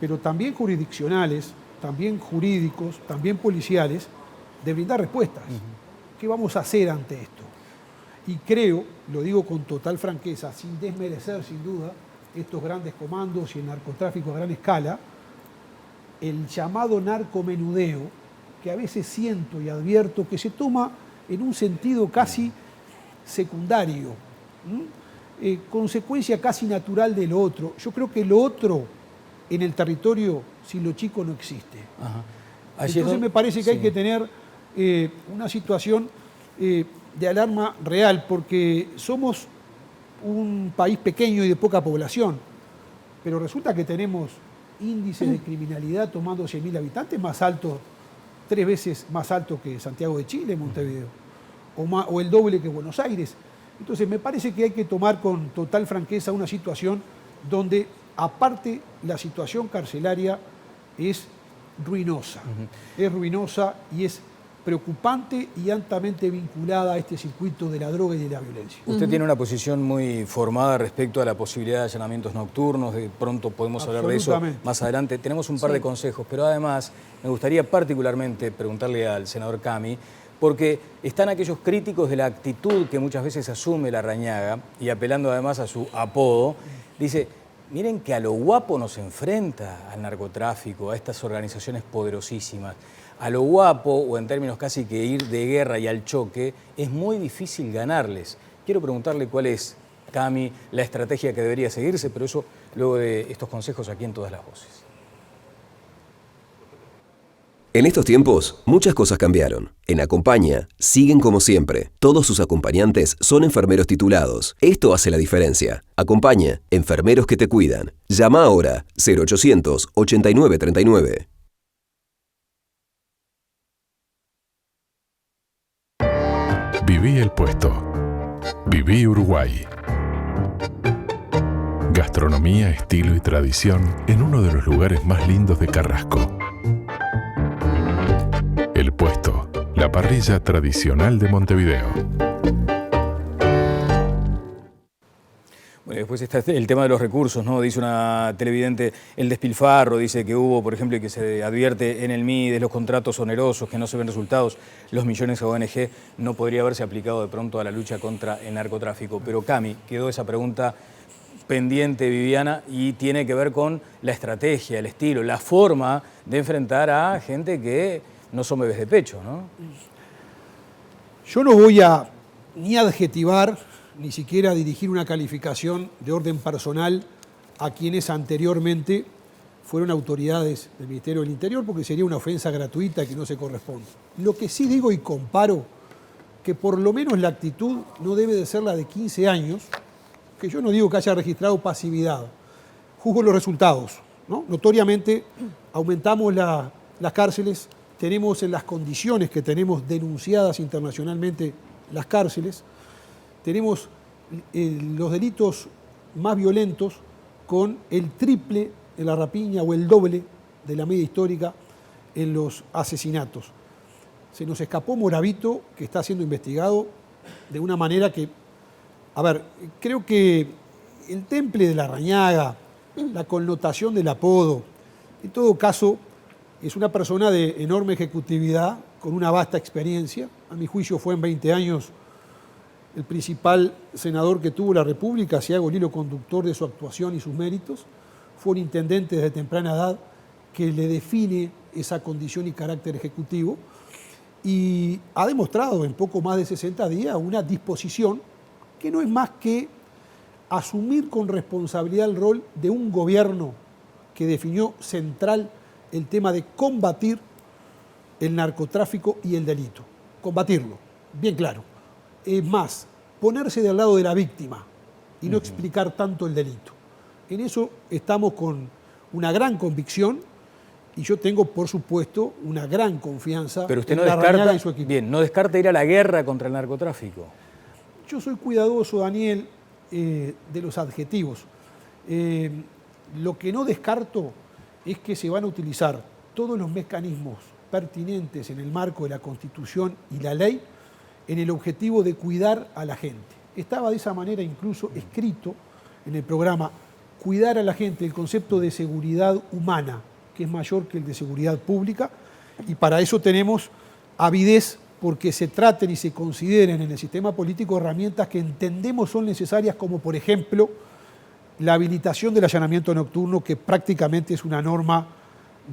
Speaker 8: pero también jurisdiccionales, también jurídicos, también policiales, de brindar respuestas. ¿Qué vamos a hacer ante esto? Y creo, lo digo con total franqueza, sin desmerecer sin duda estos grandes comandos y el narcotráfico a gran escala, el llamado narcomenudeo, que a veces siento y advierto que se toma en un sentido casi secundario, consecuencia casi natural de lo otro. Yo creo que lo otro en el territorio, sin lo chico, no existe. Entonces me parece que hay que tener una situación de alarma real, porque somos un país pequeño y de poca población, pero resulta que tenemos índices de criminalidad tomando 100.000 habitantes más altos, 3 veces más alto que Santiago de Chile, Montevideo, o el doble que Buenos Aires. Entonces me parece que hay que tomar con total franqueza una situación donde, aparte, la situación carcelaria es ruinosa. Es ruinosa y es preocupante y altamente vinculada a este circuito de la droga y de la violencia.
Speaker 1: Usted tiene una posición muy formada respecto a la posibilidad de allanamientos nocturnos, de pronto podemos hablar de eso más adelante. Tenemos un par de consejos, pero además me gustaría particularmente preguntarle al senador Cami, porque están aquellos críticos de la actitud que muchas veces asume Larrañaga, y apelando además a su apodo, dice: miren que a lo guapo nos enfrenta al narcotráfico, a estas organizaciones poderosísimas. A lo guapo, o en términos casi que ir de guerra y al choque, es muy difícil ganarles. Quiero preguntarle cuál es, Cami, la estrategia que debería seguirse, pero eso luego de estos consejos aquí en Todas las Voces.
Speaker 11: En estos tiempos, muchas cosas cambiaron. En Acompaña, siguen como siempre. Todos sus acompañantes son enfermeros titulados. Esto hace la diferencia. Acompaña, enfermeros que te cuidan. Llama ahora, 0800 8939.
Speaker 12: Viví el puesto. Viví Uruguay. Gastronomía, estilo y tradición en uno de los lugares más lindos de Carrasco. El Puesto, la parrilla tradicional de Montevideo.
Speaker 1: Bueno, después está el tema de los recursos, ¿no? Dice una televidente, el despilfarro, dice que hubo, por ejemplo, y que se advierte en el MIDES, los contratos onerosos, que no se ven resultados, los millones a ONG, no podría haberse aplicado de pronto a la lucha contra el narcotráfico. Pero Cami, quedó esa pregunta pendiente, Viviana, y tiene que ver con la estrategia, el estilo, la forma de enfrentar a gente que no son bebés de pecho, ¿no?
Speaker 8: Yo no voy a ni adjetivar, ni siquiera dirigir una calificación de orden personal a quienes anteriormente fueron autoridades del Ministerio del Interior, porque sería una ofensa gratuita que no se corresponde. Lo que sí digo y comparo, que por lo menos la actitud no debe de ser la de 15 años, que yo no digo que haya registrado pasividad, juzgo los resultados, ¿no? Notoriamente aumentamos las cárceles, tenemos en las condiciones que tenemos denunciadas internacionalmente las cárceles, tenemos los delitos más violentos con el triple de la rapiña o el doble de la media histórica en los asesinatos. Se nos escapó Moravito, que está siendo investigado de una manera que, a ver, creo que el temple de la Rañaga, la connotación del apodo, en todo caso, es una persona de enorme ejecutividad, con una vasta experiencia. A mi juicio fue en 20 años el principal senador que tuvo la República, si hago el hilo conductor de su actuación y sus méritos. Fue un intendente desde temprana edad que le define esa condición y carácter ejecutivo y ha demostrado en poco más de 60 días una disposición que no es más que asumir con responsabilidad el rol de un gobierno que definió central el tema de combatir el narcotráfico y el delito. Combatirlo, bien claro. Es más, ponerse del lado de la víctima y no explicar tanto el delito. En eso estamos con una gran convicción y yo tengo, por supuesto, una gran confianza.
Speaker 1: Pero usted
Speaker 8: en
Speaker 1: no
Speaker 8: la
Speaker 1: descarta,
Speaker 8: Rañaga y su equipo.
Speaker 1: bien, no descarta ir a la guerra contra el narcotráfico.
Speaker 8: Yo soy cuidadoso, Daniel, de los adjetivos. Lo que no descarto es que se van a utilizar todos los mecanismos pertinentes en el marco de la Constitución y la ley en el objetivo de cuidar a la gente. Estaba de esa manera incluso escrito en el programa, cuidar a la gente, el concepto de seguridad humana, que es mayor que el de seguridad pública, y para eso tenemos avidez porque se traten y se consideren en el sistema político herramientas que entendemos son necesarias, como por ejemplo la habilitación del allanamiento nocturno, que prácticamente es una norma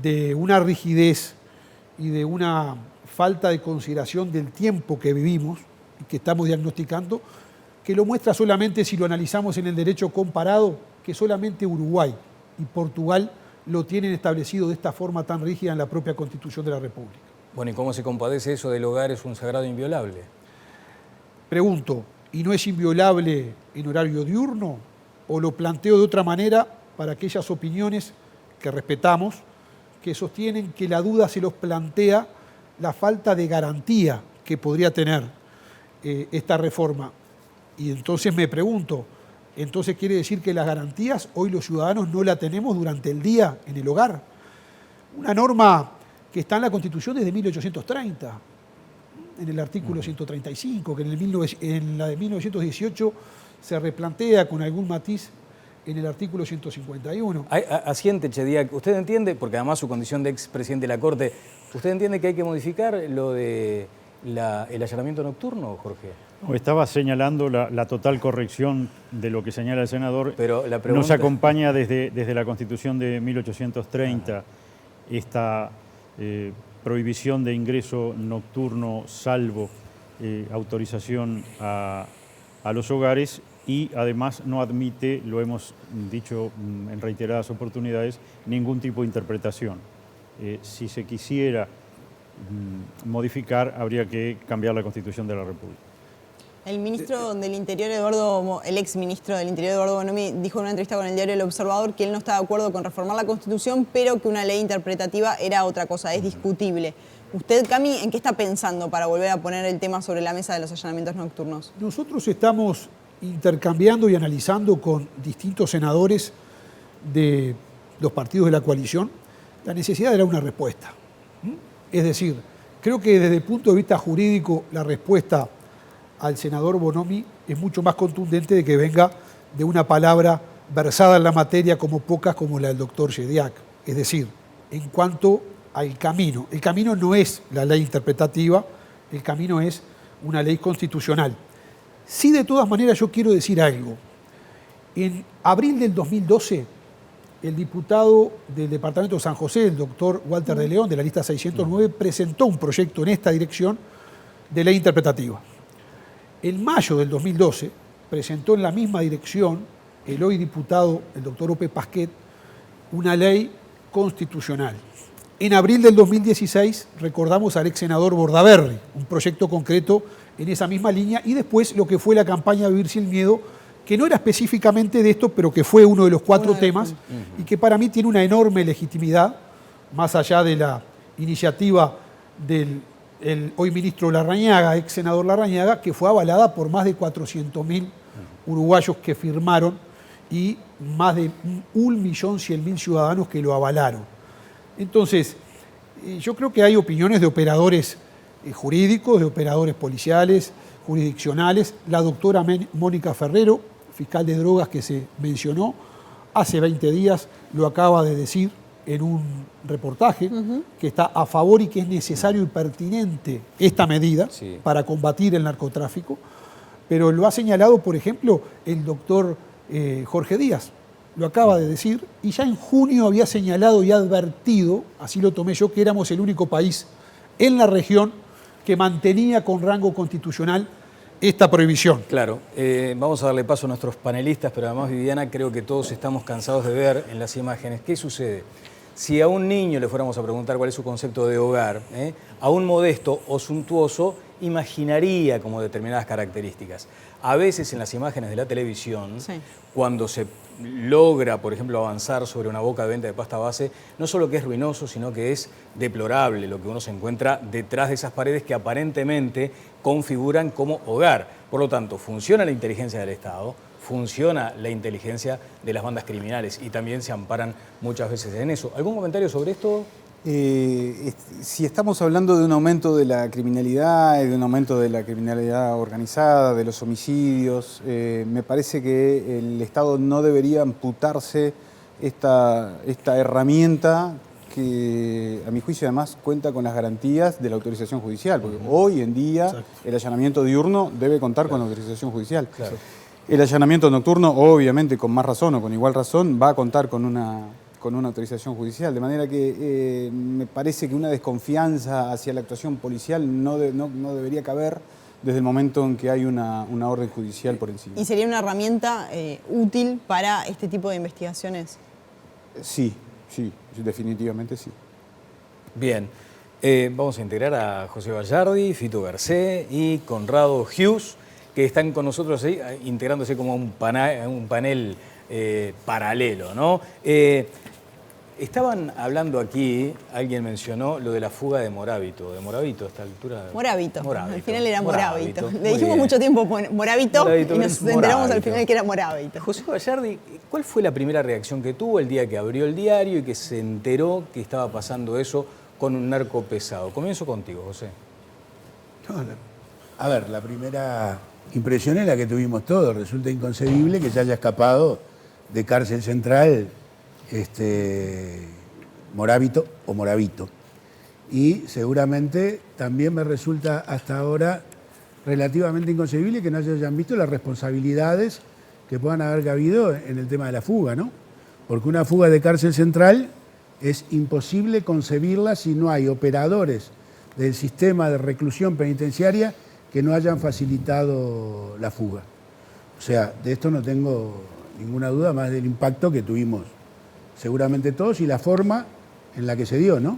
Speaker 8: de una rigidez y de una falta de consideración del tiempo que vivimos y que estamos diagnosticando, que lo muestra solamente si lo analizamos en el derecho comparado, que solamente Uruguay y Portugal lo tienen establecido de esta forma tan rígida en la propia Constitución de la República.
Speaker 1: Bueno, ¿y cómo se compadece eso del hogar es un sagrado inviolable?
Speaker 8: Pregunto, ¿y no es inviolable en horario diurno? ¿O lo planteo de otra manera para aquellas opiniones que respetamos, que sostienen que la duda se los plantea la falta de garantía que podría tener esta reforma? Y entonces me pregunto, ¿entonces quiere decir que las garantías hoy los ciudadanos no la tenemos durante el día en el hogar? Una norma que está en la Constitución desde 1830, en el artículo 135, que en la de 1918 se replantea con algún matiz en el artículo 151.
Speaker 1: Asiente, Chediak, ¿usted entiende, porque además su condición de expresidente de la Corte, ¿usted entiende que hay que modificar lo de el allanamiento nocturno, Jorge?
Speaker 6: Estaba señalando la total corrección de lo que señala el senador.
Speaker 1: Pero la pregunta...
Speaker 6: Nos acompaña desde la Constitución de 1830 esta prohibición de ingreso nocturno salvo autorización a los hogares, y además no admite, lo hemos dicho en reiteradas oportunidades, ningún tipo de interpretación. Si se quisiera modificar, habría que cambiar la Constitución de la República.
Speaker 2: El ministro del Interior, el ex ministro del Interior, Eduardo Bonomi, dijo en una entrevista con el diario El Observador que él no está de acuerdo con reformar la Constitución, pero que una ley interpretativa era otra cosa, es discutible. Usted, Cami, ¿en qué está pensando para volver a poner el tema sobre la mesa de los allanamientos nocturnos?
Speaker 8: Nosotros estamos intercambiando y analizando con distintos senadores de los partidos de la coalición la necesidad de dar una respuesta. Es decir, creo que desde el punto de vista jurídico la respuesta al senador Bonomi es mucho más contundente de que venga de una palabra versada en la materia como pocas como la del doctor Shediak. Es decir, en cuanto al camino. El camino no es la ley interpretativa, el camino es una ley constitucional. Sí, de todas maneras, yo quiero decir algo. En abril del 2012, el diputado del departamento de San José, el doctor Walter de León, de la lista 609, presentó un proyecto en esta dirección de ley interpretativa. En mayo del 2012, presentó en la misma dirección el hoy diputado, el doctor Ope Pasquet, una ley constitucional. En abril del 2016 recordamos al ex senador Bordaberry, un proyecto concreto en esa misma línea, y después lo que fue la campaña Vivir sin Miedo, que no era específicamente de esto, pero que fue uno de los 4 temas y que para mí tiene una enorme legitimidad, más allá de la iniciativa del hoy ministro Larrañaga, ex senador Larrañaga, que fue avalada por más de 400.000 uruguayos que firmaron y más de 1.100.000 ciudadanos que lo avalaron. Entonces, yo creo que hay opiniones de operadores jurídicos, de operadores policiales, jurisdiccionales. La doctora Mónica Ferrero, fiscal de drogas que se mencionó, hace 20 días lo acaba de decir en un reportaje, que está a favor y que es necesario y pertinente esta medida para combatir el narcotráfico. Pero lo ha señalado, por ejemplo, el doctor Jorge Díaz. Lo acaba de decir, y ya en junio había señalado y advertido, así lo tomé yo, que éramos el único país en la región que mantenía con rango constitucional esta prohibición.
Speaker 1: Claro, vamos a darle paso a nuestros panelistas, pero además, Viviana, creo que todos estamos cansados de ver en las imágenes qué sucede. Si a un niño le fuéramos a preguntar cuál es su concepto de hogar, a un modesto o suntuoso imaginaría como determinadas características. A veces en las imágenes de la televisión, cuando se logra, por ejemplo, avanzar sobre una boca de venta de pasta base, no solo que es ruinoso, sino que es deplorable lo que uno se encuentra detrás de esas paredes que aparentemente configuran como hogar. Por lo tanto, funciona la inteligencia del Estado, funciona la inteligencia de las bandas criminales y también se amparan muchas veces en eso. ¿Algún comentario sobre esto?
Speaker 7: Si estamos hablando de un aumento de la criminalidad, de un aumento de la criminalidad organizada, de los homicidios, me parece que el Estado no debería amputarse esta herramienta que, a mi juicio, además cuenta con las garantías de la autorización judicial, porque hoy en día el allanamiento diurno debe contar con la autorización judicial. El allanamiento nocturno, obviamente, con más razón o con igual razón, va a contar con una autorización judicial, de manera que me parece que una desconfianza hacia la actuación policial no debería caber desde el momento en que hay una orden judicial por encima.
Speaker 2: ¿Y sería una herramienta útil para este tipo de investigaciones?
Speaker 7: Sí, definitivamente sí.
Speaker 1: Bien, vamos a integrar a José Vallardi, Fito Garcé y Conrado Hughes, que están con nosotros ahí, integrándose como un panel paralelo, ¿no? Estaban hablando aquí, alguien mencionó lo de la fuga de Morábito. ¿De Morábito a esta altura?
Speaker 2: Morábito. Al final era Morábito. Le dijimos mucho tiempo Morábito y nos enteramos al final que era Morábito.
Speaker 1: José Vallardi, ¿cuál fue la primera reacción que tuvo el día que abrió el diario y que se enteró que estaba pasando eso con un narco pesado? Comienzo contigo, José.
Speaker 13: A ver, la primera impresión es la que tuvimos todos. Resulta inconcebible que se haya escapado de cárcel central Morábito o Morábito. Y seguramente también me resulta hasta ahora relativamente inconcebible que no se hayan visto las responsabilidades que puedan haber cabido en el tema de la fuga, ¿no? Porque una fuga de cárcel central es imposible concebirla si no hay operadores del sistema de reclusión penitenciaria que no hayan facilitado la fuga. O sea, de esto no tengo ninguna duda, más del impacto que tuvimos seguramente todos y la forma en la que se dio, ¿no?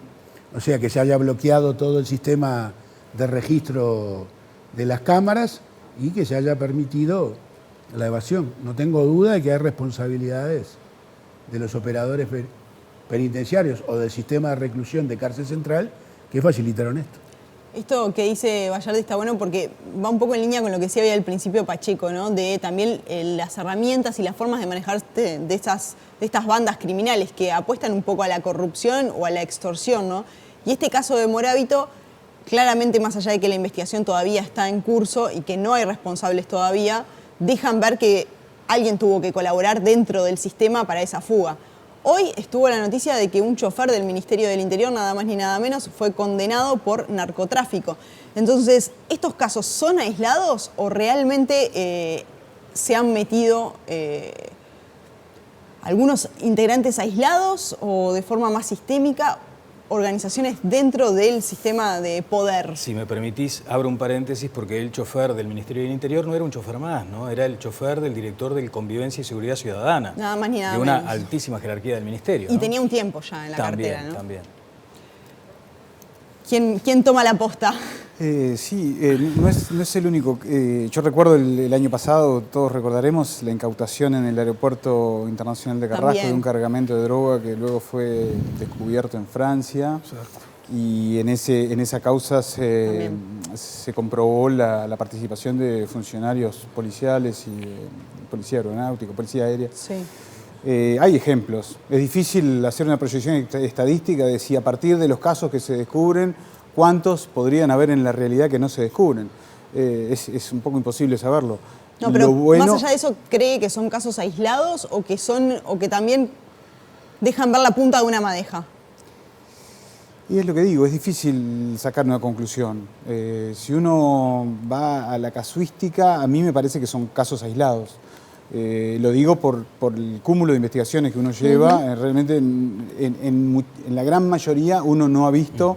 Speaker 13: O sea, que se haya bloqueado todo el sistema de registro de las cámaras y que se haya permitido la evasión. No tengo duda de que hay responsabilidades de los operadores penitenciarios o del sistema de reclusión de cárcel central que facilitaron esto.
Speaker 2: Esto que dice Vallardi está bueno porque va un poco en línea con lo que decía hoy al principio Pacheco, ¿no? De también las herramientas y las formas de manejarse de estas bandas criminales que apuestan un poco a la corrupción o a la extorsión, ¿no? Y este caso de Morábito, claramente más allá de que la investigación todavía está en curso y que no hay responsables todavía, dejan ver que alguien tuvo que colaborar dentro del sistema para esa fuga. Hoy estuvo la noticia de que un chofer del Ministerio del Interior, nada más ni nada menos, fue condenado por narcotráfico. Entonces, ¿estos casos son aislados o realmente se han metido algunos integrantes aislados o de forma más sistémica, organizaciones dentro del sistema de poder?
Speaker 1: Si me permitís, abro un paréntesis porque el chofer del Ministerio del Interior no era un chofer más, ¿no? Era el chofer del director de Convivencia y Seguridad Ciudadana.
Speaker 2: Nada más ni nada
Speaker 1: de
Speaker 2: menos.
Speaker 1: una altísima jerarquía del Ministerio.
Speaker 2: Y
Speaker 1: ¿no?
Speaker 2: tenía un tiempo ya en la cartera, ¿no?
Speaker 1: También.
Speaker 2: ¿Quién toma la posta?
Speaker 7: Sí, no es el único. Yo recuerdo el año pasado, todos recordaremos, la incautación en el Aeropuerto Internacional de Carrasco de un cargamento de droga que luego fue descubierto en Francia. Exacto. Y en esa causa se comprobó la participación de funcionarios policiales y policía aeronáutica, policía aérea.
Speaker 2: Sí.
Speaker 7: Hay ejemplos. Es difícil hacer una proyección estadística de si a partir de los casos que se descubren, cuántos podrían haber en la realidad que no se descubren. Es un poco imposible saberlo.
Speaker 2: No, pero más allá de eso, ¿cree que son casos aislados o que también dejan ver la punta de una madeja?
Speaker 7: Y es lo que digo, es difícil sacar una conclusión. Si uno va a la casuística, a mí me parece que son casos aislados. Lo digo por el cúmulo de investigaciones que uno lleva. Realmente en la gran mayoría uno no ha visto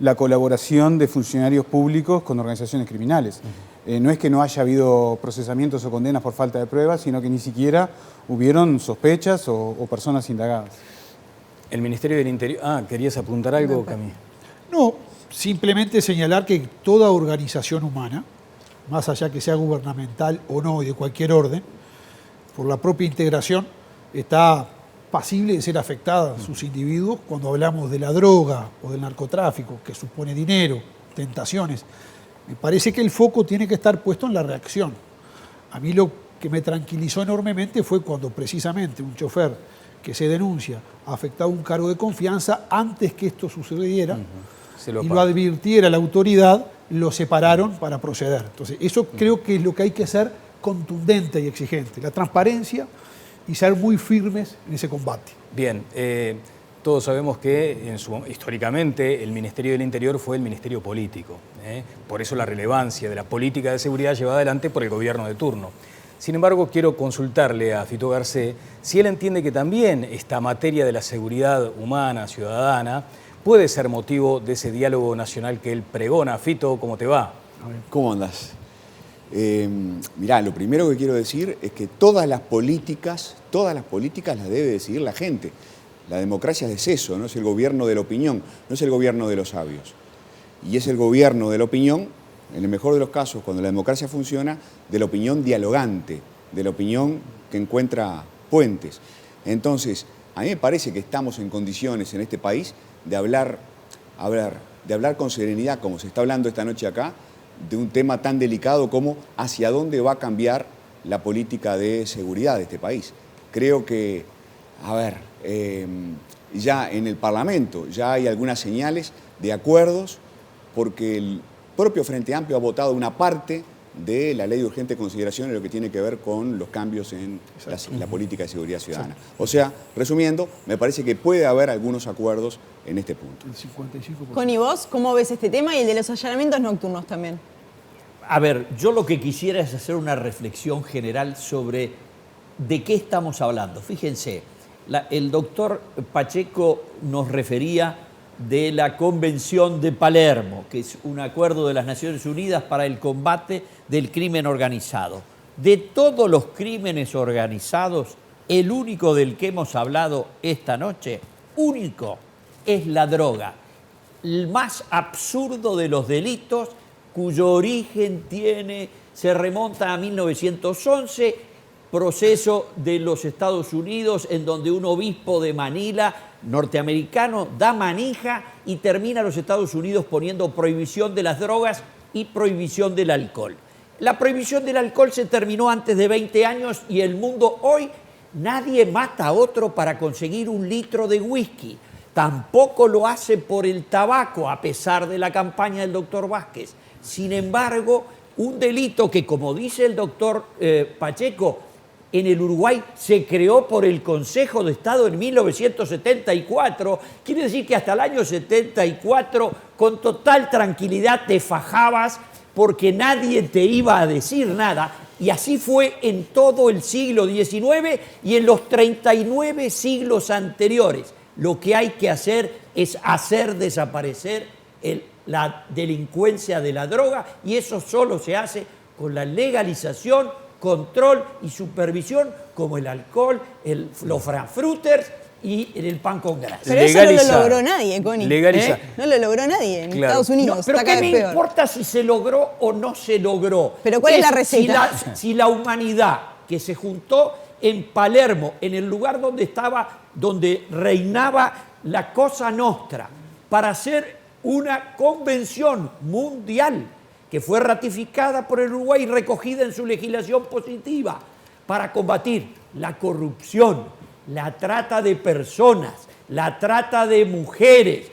Speaker 7: la colaboración de funcionarios públicos con organizaciones criminales. No es que no haya habido procesamientos o condenas por falta de pruebas, sino que ni siquiera hubieron sospechas o personas indagadas.
Speaker 1: El Ministerio del Interior... ¿querías apuntar algo, Camilo?
Speaker 8: No, simplemente señalar que toda organización humana, más allá que sea gubernamental o no y de cualquier orden, por la propia integración, está pasible de ser afectada sus individuos cuando hablamos de la droga o del narcotráfico, que supone dinero, tentaciones. Me parece que el foco tiene que estar puesto en la reacción. A mí lo que me tranquilizó enormemente fue cuando precisamente un chofer que se denuncia ha afectado un cargo de confianza antes que esto sucediera y lo advirtiera la autoridad, lo separaron para proceder. Entonces, eso creo que es lo que hay que hacer contundente y exigente, la transparencia y ser muy firmes en ese combate.
Speaker 1: Bien, todos sabemos que históricamente el Ministerio del Interior fue el ministerio político. Por eso la relevancia de la política de seguridad llevada adelante por el gobierno de turno. Sin embargo, quiero consultarle a Fito Garcés si él entiende que también esta materia de la seguridad humana, ciudadana, puede ser motivo de ese diálogo nacional que él pregona. Fito, ¿cómo te va?
Speaker 14: ¿Cómo andás? Mirá, lo primero que quiero decir es que todas las políticas las debe decidir la gente. La democracia es eso, no es el gobierno de la opinión, no es el gobierno de los sabios. Y es el gobierno de la opinión, en el mejor de los casos, cuando la democracia funciona, de la opinión dialogante, de la opinión que encuentra puentes. Entonces, a mí me parece que estamos en condiciones en este país de hablar con serenidad, como se está hablando esta noche acá, de un tema tan delicado como hacia dónde va a cambiar la política de seguridad de este país. Creo que, ya en el Parlamento ya hay algunas señales de acuerdos porque el propio Frente Amplio ha votado una parte de la ley de urgente consideración en lo que tiene que ver con los cambios en la política de seguridad ciudadana. O sea, resumiendo, me parece que puede haber algunos acuerdos en este punto.
Speaker 8: El 55%.
Speaker 2: Connie, ¿vos cómo ves este tema y el de los allanamientos nocturnos también?
Speaker 15: A ver, yo lo que quisiera es hacer una reflexión general sobre de qué estamos hablando. Fíjense, el doctor Pacheco nos refería de la Convención de Palermo, que es un acuerdo de las Naciones Unidas para el combate del crimen organizado. De todos los crímenes organizados, el único del que hemos hablado esta noche, único, es la droga. El más absurdo de los delitos, cuyo origen se remonta a 1911, proceso de los Estados Unidos en donde un obispo de Manila, norteamericano, da manija y termina los Estados Unidos poniendo prohibición de las drogas y prohibición del alcohol. La prohibición del alcohol se terminó antes de 20 años y el mundo hoy, nadie mata a otro para conseguir un litro de whisky. Tampoco lo hace por el tabaco, a pesar de la campaña del doctor Vázquez. Sin embargo, un delito que, como dice el doctor Pacheco, en el Uruguay se creó por el Consejo de Estado en 1974, quiere decir que hasta el año 74, con total tranquilidad te fajabas porque nadie te iba a decir nada. Y así fue en todo el siglo XIX y en los 39 siglos anteriores. Lo que hay que hacer es hacer desaparecer la delincuencia de la droga, y eso solo se hace con la legalización, control y supervisión, como el alcohol, los frankfurters y el pan con grasa.
Speaker 2: Pero eso no lo logró nadie, Connie. No lo logró nadie en Estados Unidos.
Speaker 15: No, pero
Speaker 2: está
Speaker 15: ¿qué me importa si se logró o no se logró?
Speaker 2: ¿Pero cuál es la receta?
Speaker 15: Si la humanidad que se juntó en Palermo, en el lugar donde reinaba la Cosa Nostra, para hacer una convención mundial que fue ratificada por el Uruguay y recogida en su legislación positiva para combatir la corrupción, la trata de personas, la trata de mujeres,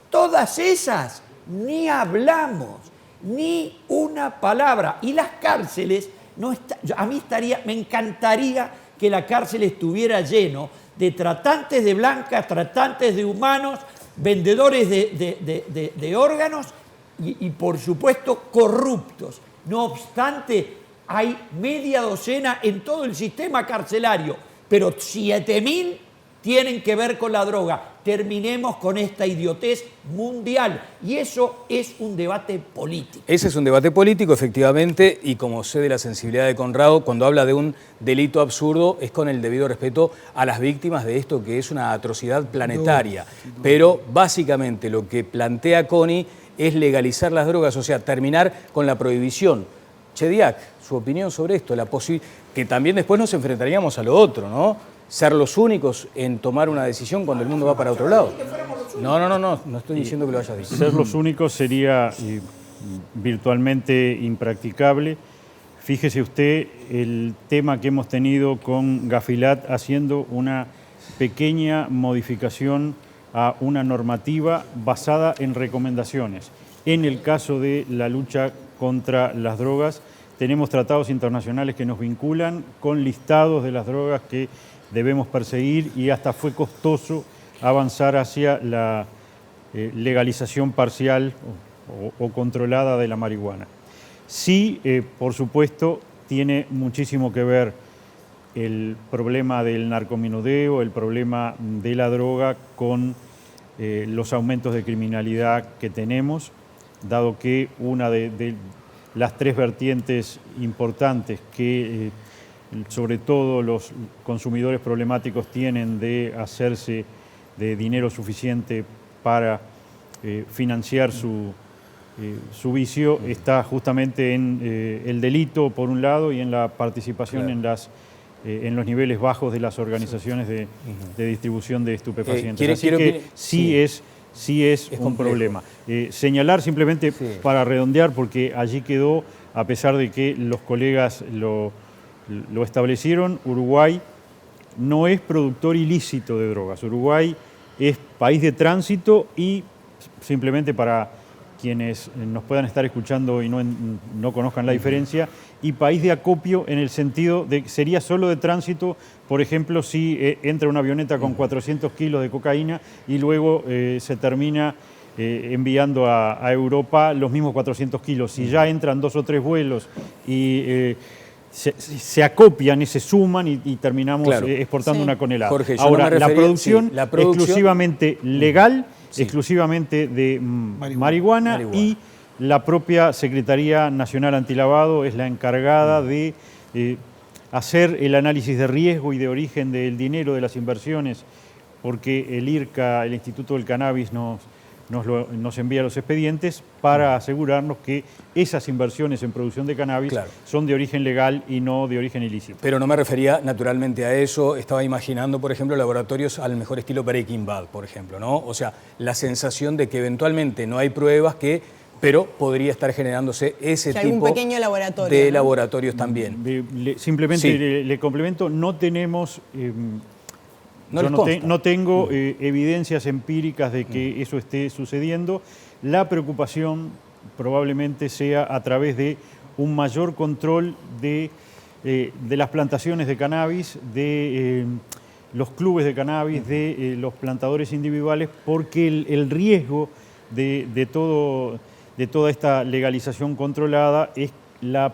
Speaker 15: todas esas ni hablamos, ni una palabra. Y las cárceles, me encantaría que la cárcel estuviera lleno de tratantes de blancas, tratantes de humanos, vendedores de órganos y por supuesto corruptos. No obstante, hay media docena en todo el sistema carcelario, pero 7.000 tienen que ver con la droga. Terminemos con esta idiotez mundial. Y eso es un debate político.
Speaker 1: Ese es un debate político, efectivamente, y como sé de la sensibilidad de Conrado, cuando habla de un delito absurdo es con el debido respeto a las víctimas de esto que es una atrocidad planetaria. Pero básicamente lo que plantea Connie es legalizar las drogas, o sea, terminar con la prohibición. Chediak, su opinión sobre esto, que también después nos enfrentaríamos a lo otro, ¿no? Ser los únicos en tomar una decisión cuando el mundo va para otro lado. No estoy diciendo que lo hayas dicho.
Speaker 6: Ser los únicos sería virtualmente impracticable. Fíjese usted el tema que hemos tenido con Gafilat haciendo una pequeña modificación a una normativa basada en recomendaciones. En el caso de la lucha contra las drogas, tenemos tratados internacionales que nos vinculan con listados de las drogas que debemos perseguir y hasta fue costoso avanzar hacia la legalización parcial o controlada de la marihuana. Sí, por supuesto, tiene muchísimo que ver el problema del narcomenudeo, el problema de la droga con los aumentos de criminalidad que tenemos, dado que una de las tres vertientes importantes que sobre todo los consumidores problemáticos tienen de hacerse de dinero suficiente para financiar su vicio, está justamente en el delito por un lado y en la participación en los niveles bajos de las organizaciones de distribución de estupefacientes. Así que sí es un problema. Señalar simplemente para redondear, porque allí quedó, a pesar de que los colegas lo establecieron, Uruguay no es productor ilícito de drogas. Uruguay es país de tránsito y, simplemente para quienes nos puedan estar escuchando y no conozcan la diferencia, y país de acopio en el sentido de que sería solo de tránsito, por ejemplo, si entra una avioneta con 400 kilos de cocaína y luego se termina enviando a Europa los mismos 400 kilos. Si ya entran 2 o 3 vuelos y se acopian y se suman y terminamos exportando una tonelada.
Speaker 1: Jorge,
Speaker 6: ahora, la producción exclusivamente legal, exclusivamente de marihuana, y la propia Secretaría Nacional Antilavado es la encargada de hacer el análisis de riesgo y de origen del dinero, de las inversiones, porque el IRCA, el Instituto del Cannabis, nos nos envía los expedientes para asegurarnos que esas inversiones en producción de cannabis son de origen legal y no de origen ilícito.
Speaker 1: Pero no me refería naturalmente a eso, estaba imaginando, por ejemplo, laboratorios al mejor estilo Breaking Bad, por ejemplo, ¿no? O sea, la sensación de que eventualmente no hay pruebas pero podría estar generándose ese tipo
Speaker 2: pequeño laboratorio,
Speaker 1: de
Speaker 2: ¿no?
Speaker 1: laboratorios también.
Speaker 6: Simplemente le complemento, no tenemos... no tengo evidencias empíricas de que eso esté sucediendo. La preocupación probablemente sea a través de un mayor control de las plantaciones de cannabis, de los clubes de cannabis, de los plantadores individuales, porque el riesgo de toda esta legalización controlada es la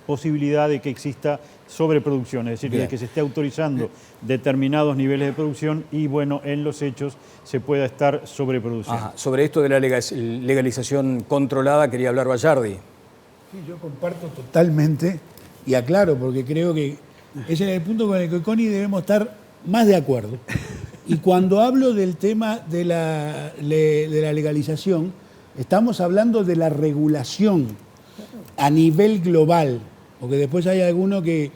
Speaker 6: posibilidad de que exista sobreproducción, es decir, de que se esté autorizando determinados niveles de producción y, bueno, en los hechos se pueda estar sobreproduciendo.
Speaker 1: Ajá. Sobre esto de la legalización controlada quería hablar Bayardi.
Speaker 13: Sí, yo comparto totalmente y aclaro, porque creo que ese es el punto con el que Connie debemos estar más de acuerdo. Y cuando hablo del tema de la legalización, estamos hablando de la regulación a nivel global, porque después hay alguno que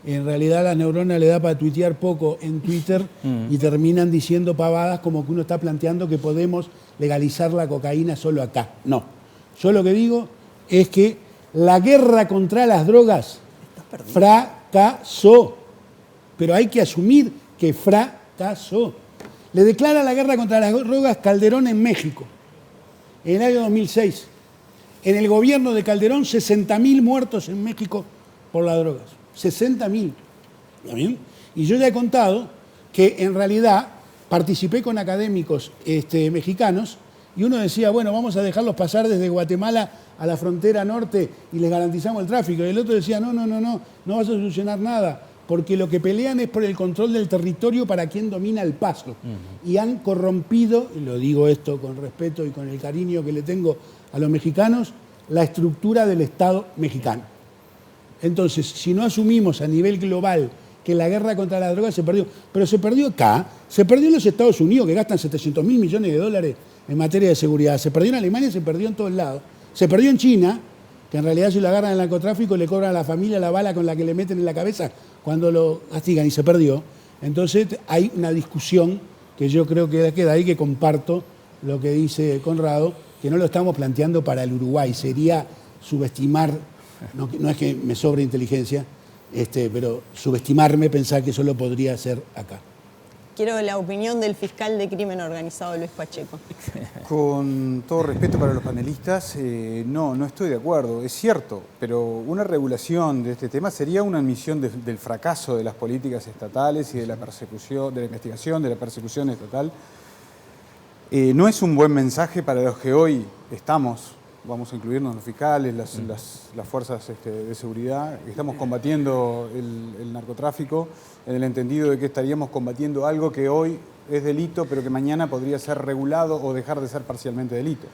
Speaker 13: en realidad la neurona le da para tuitear poco en Twitter y terminan diciendo pavadas como que uno está planteando que podemos legalizar la cocaína solo acá. No, yo lo que digo es que la guerra contra las drogas fracasó, pero hay que asumir que fracasó. Le declara la guerra contra las drogas Calderón en México, en el año 2006. En el gobierno de Calderón, 60.000 muertos en México por las drogas. 60.000. Y yo ya he contado que en realidad participé con académicos mexicanos y uno decía, bueno, vamos a dejarlos pasar desde Guatemala a la frontera norte y les garantizamos el tráfico. Y el otro decía, no vas a solucionar nada, porque lo que pelean es por el control del territorio para quien domina el paso. Y han corrompido, y lo digo esto con respeto y con el cariño que le tengo a los mexicanos, la estructura del Estado mexicano. Entonces, si no asumimos a nivel global que la guerra contra la droga se perdió, pero se perdió acá, se perdió en los Estados Unidos, que gastan 700.000 millones de dólares en materia de seguridad, se perdió en Alemania, se perdió en todos lados, se perdió en China, que en realidad si lo agarran en el narcotráfico le cobran a la familia la bala con la que le meten en la cabeza cuando lo castigan y se perdió. Entonces hay una discusión que yo creo que queda ahí, que comparto lo que dice Conrado, que no lo estamos planteando para el Uruguay, sería subestimar, no es que me sobre inteligencia, pero subestimarme, pensar que eso lo podría hacer acá.
Speaker 2: Quiero la opinión del fiscal de crimen organizado, Luis Pacheco.
Speaker 7: Con todo respeto para los panelistas, no estoy de acuerdo. Es cierto, pero una regulación de este tema sería una admisión del fracaso de las políticas estatales y de la persecución, de la investigación, de la persecución estatal. No es un buen mensaje para los que hoy vamos a incluirnos los fiscales, las fuerzas de seguridad, estamos combatiendo el narcotráfico en el entendido de que estaríamos combatiendo algo que hoy es delito, pero que mañana podría ser regulado o dejar de ser parcialmente delito.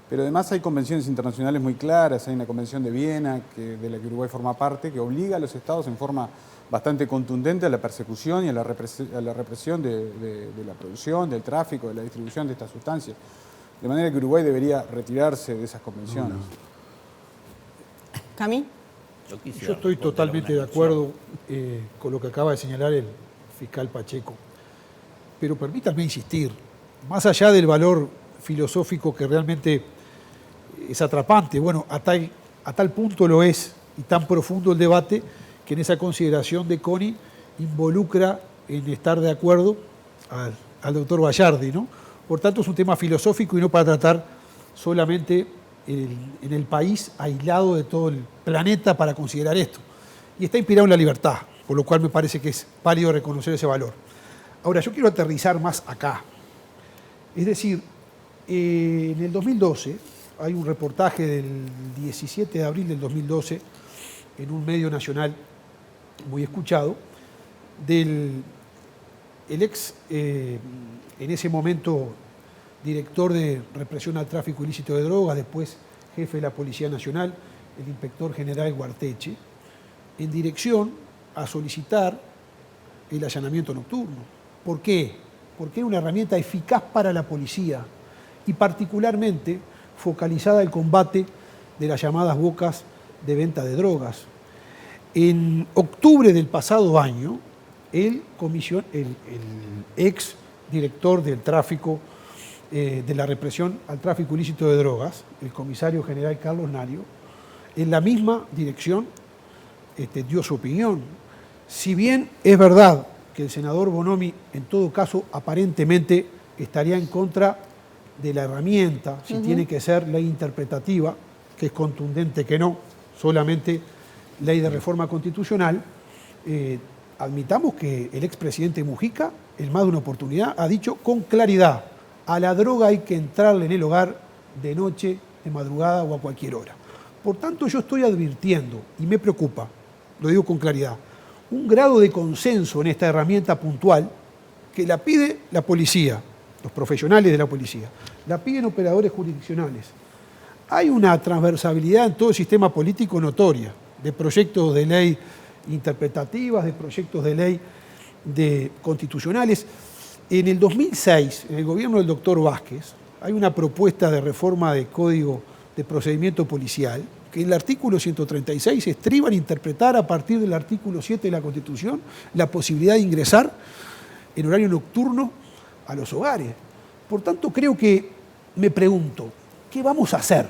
Speaker 7: Pero además hay convenciones internacionales muy claras, hay una convención de Viena, de la que Uruguay forma parte, que obliga a los estados en forma bastante contundente a la persecución y a la represión de la producción, del tráfico, de la distribución de estas sustancias. De manera que Uruguay debería retirarse de esas convenciones.
Speaker 2: ¿Cami?
Speaker 8: Yo estoy totalmente de acuerdo con lo que acaba de señalar el fiscal Pacheco. Pero permítanme insistir, más allá del valor filosófico que realmente es atrapante, bueno, a tal punto lo es y tan profundo el debate que en esa consideración de Connie involucra en estar de acuerdo al doctor Bayardi, ¿no? Por tanto, es un tema filosófico y no para tratar solamente en el país aislado de todo el planeta para considerar esto. Y está inspirado en la libertad, por lo cual me parece que es válido reconocer ese valor. Ahora, yo quiero aterrizar más acá. Es decir, en el 2012, hay un reportaje del 17 de abril del 2012 en un medio nacional muy escuchado, del ex, en ese momento, director de represión al tráfico ilícito de drogas, después jefe de la Policía Nacional, el inspector general Guarteche, en dirección a solicitar el allanamiento nocturno. ¿Por qué? Porque era una herramienta eficaz para la policía y particularmente focalizada el combate de las llamadas bocas de venta de drogas. En octubre del pasado año, el ex director del tráfico, de la represión al tráfico ilícito de drogas, el comisario general Carlos Nario, en la misma dirección dio su opinión. Si bien es verdad que el senador Bonomi, en todo caso, aparentemente estaría en contra de la herramienta, si tiene que ser ley interpretativa, que es contundente que no, solamente ley de reforma constitucional, admitamos que el expresidente Mujica, en más de una oportunidad, ha dicho con claridad: a la droga hay que entrarle en el hogar de noche, de madrugada o a cualquier hora. Por tanto, yo estoy advirtiendo, y me preocupa, lo digo con claridad, un grado de consenso en esta herramienta puntual que la pide la policía, los profesionales de la policía, la piden operadores jurisdiccionales. Hay una transversabilidad en todo el sistema político notoria, de proyectos de ley interpretativas, de proyectos de ley constitucionales. En el 2006, en el gobierno del doctor Vázquez, hay una propuesta de reforma del Código de Procedimiento Policial que en el artículo 136 estriba en interpretar a partir del artículo 7 de la Constitución la posibilidad de ingresar en horario nocturno a los hogares. Por tanto, creo que me pregunto, ¿qué vamos a hacer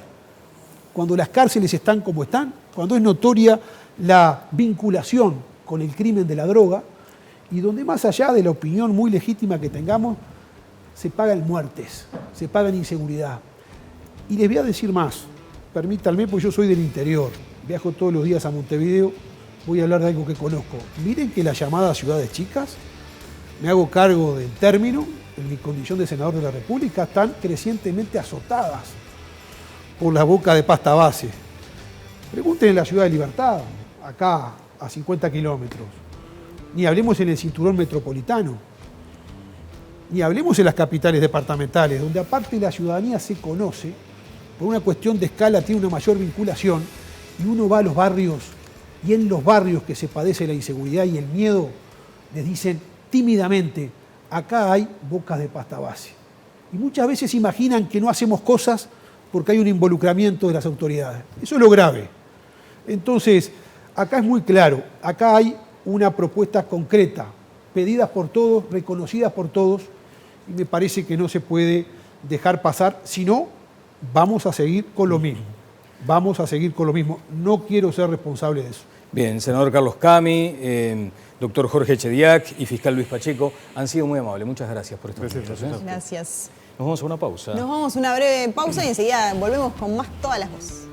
Speaker 8: cuando las cárceles están como están, cuando es notoria la vinculación con el crimen de la droga y donde, más allá de la opinión muy legítima que tengamos, se pagan muertes, se pagan inseguridad? Y les voy a decir más, permítanme, porque yo soy del interior, viajo todos los días a Montevideo, voy a hablar de algo que conozco. Miren que las llamadas ciudades chicas, me hago cargo del término, en mi condición de senador de la República, están crecientemente azotadas por la boca de pasta base. Pregunten en la ciudad de Libertad, acá a 50 kilómetros. Ni hablemos en el cinturón metropolitano. Ni hablemos en las capitales departamentales, donde aparte la ciudadanía se conoce, por una cuestión de escala tiene una mayor vinculación, y uno va a los barrios, y en los barrios que se padece la inseguridad y el miedo, les dicen tímidamente: acá hay bocas de pasta base. Y muchas veces imaginan que no hacemos cosas porque hay un involucramiento de las autoridades. Eso es lo grave. Entonces, acá es muy claro, acá hay una propuesta concreta, pedida por todos, reconocida por todos, y me parece que no se puede dejar pasar, si no, vamos a seguir con lo mismo. Vamos a seguir con lo mismo. No quiero ser responsable de eso.
Speaker 1: Bien, senador Carlos Cami, doctor Jorge Chediak y fiscal Luis Pacheco, han sido muy amables. Muchas gracias por estos minutos.
Speaker 2: Gracias.
Speaker 1: Nos vamos a una pausa.
Speaker 2: Nos vamos a una breve pausa y enseguida volvemos con más Todas las Voces.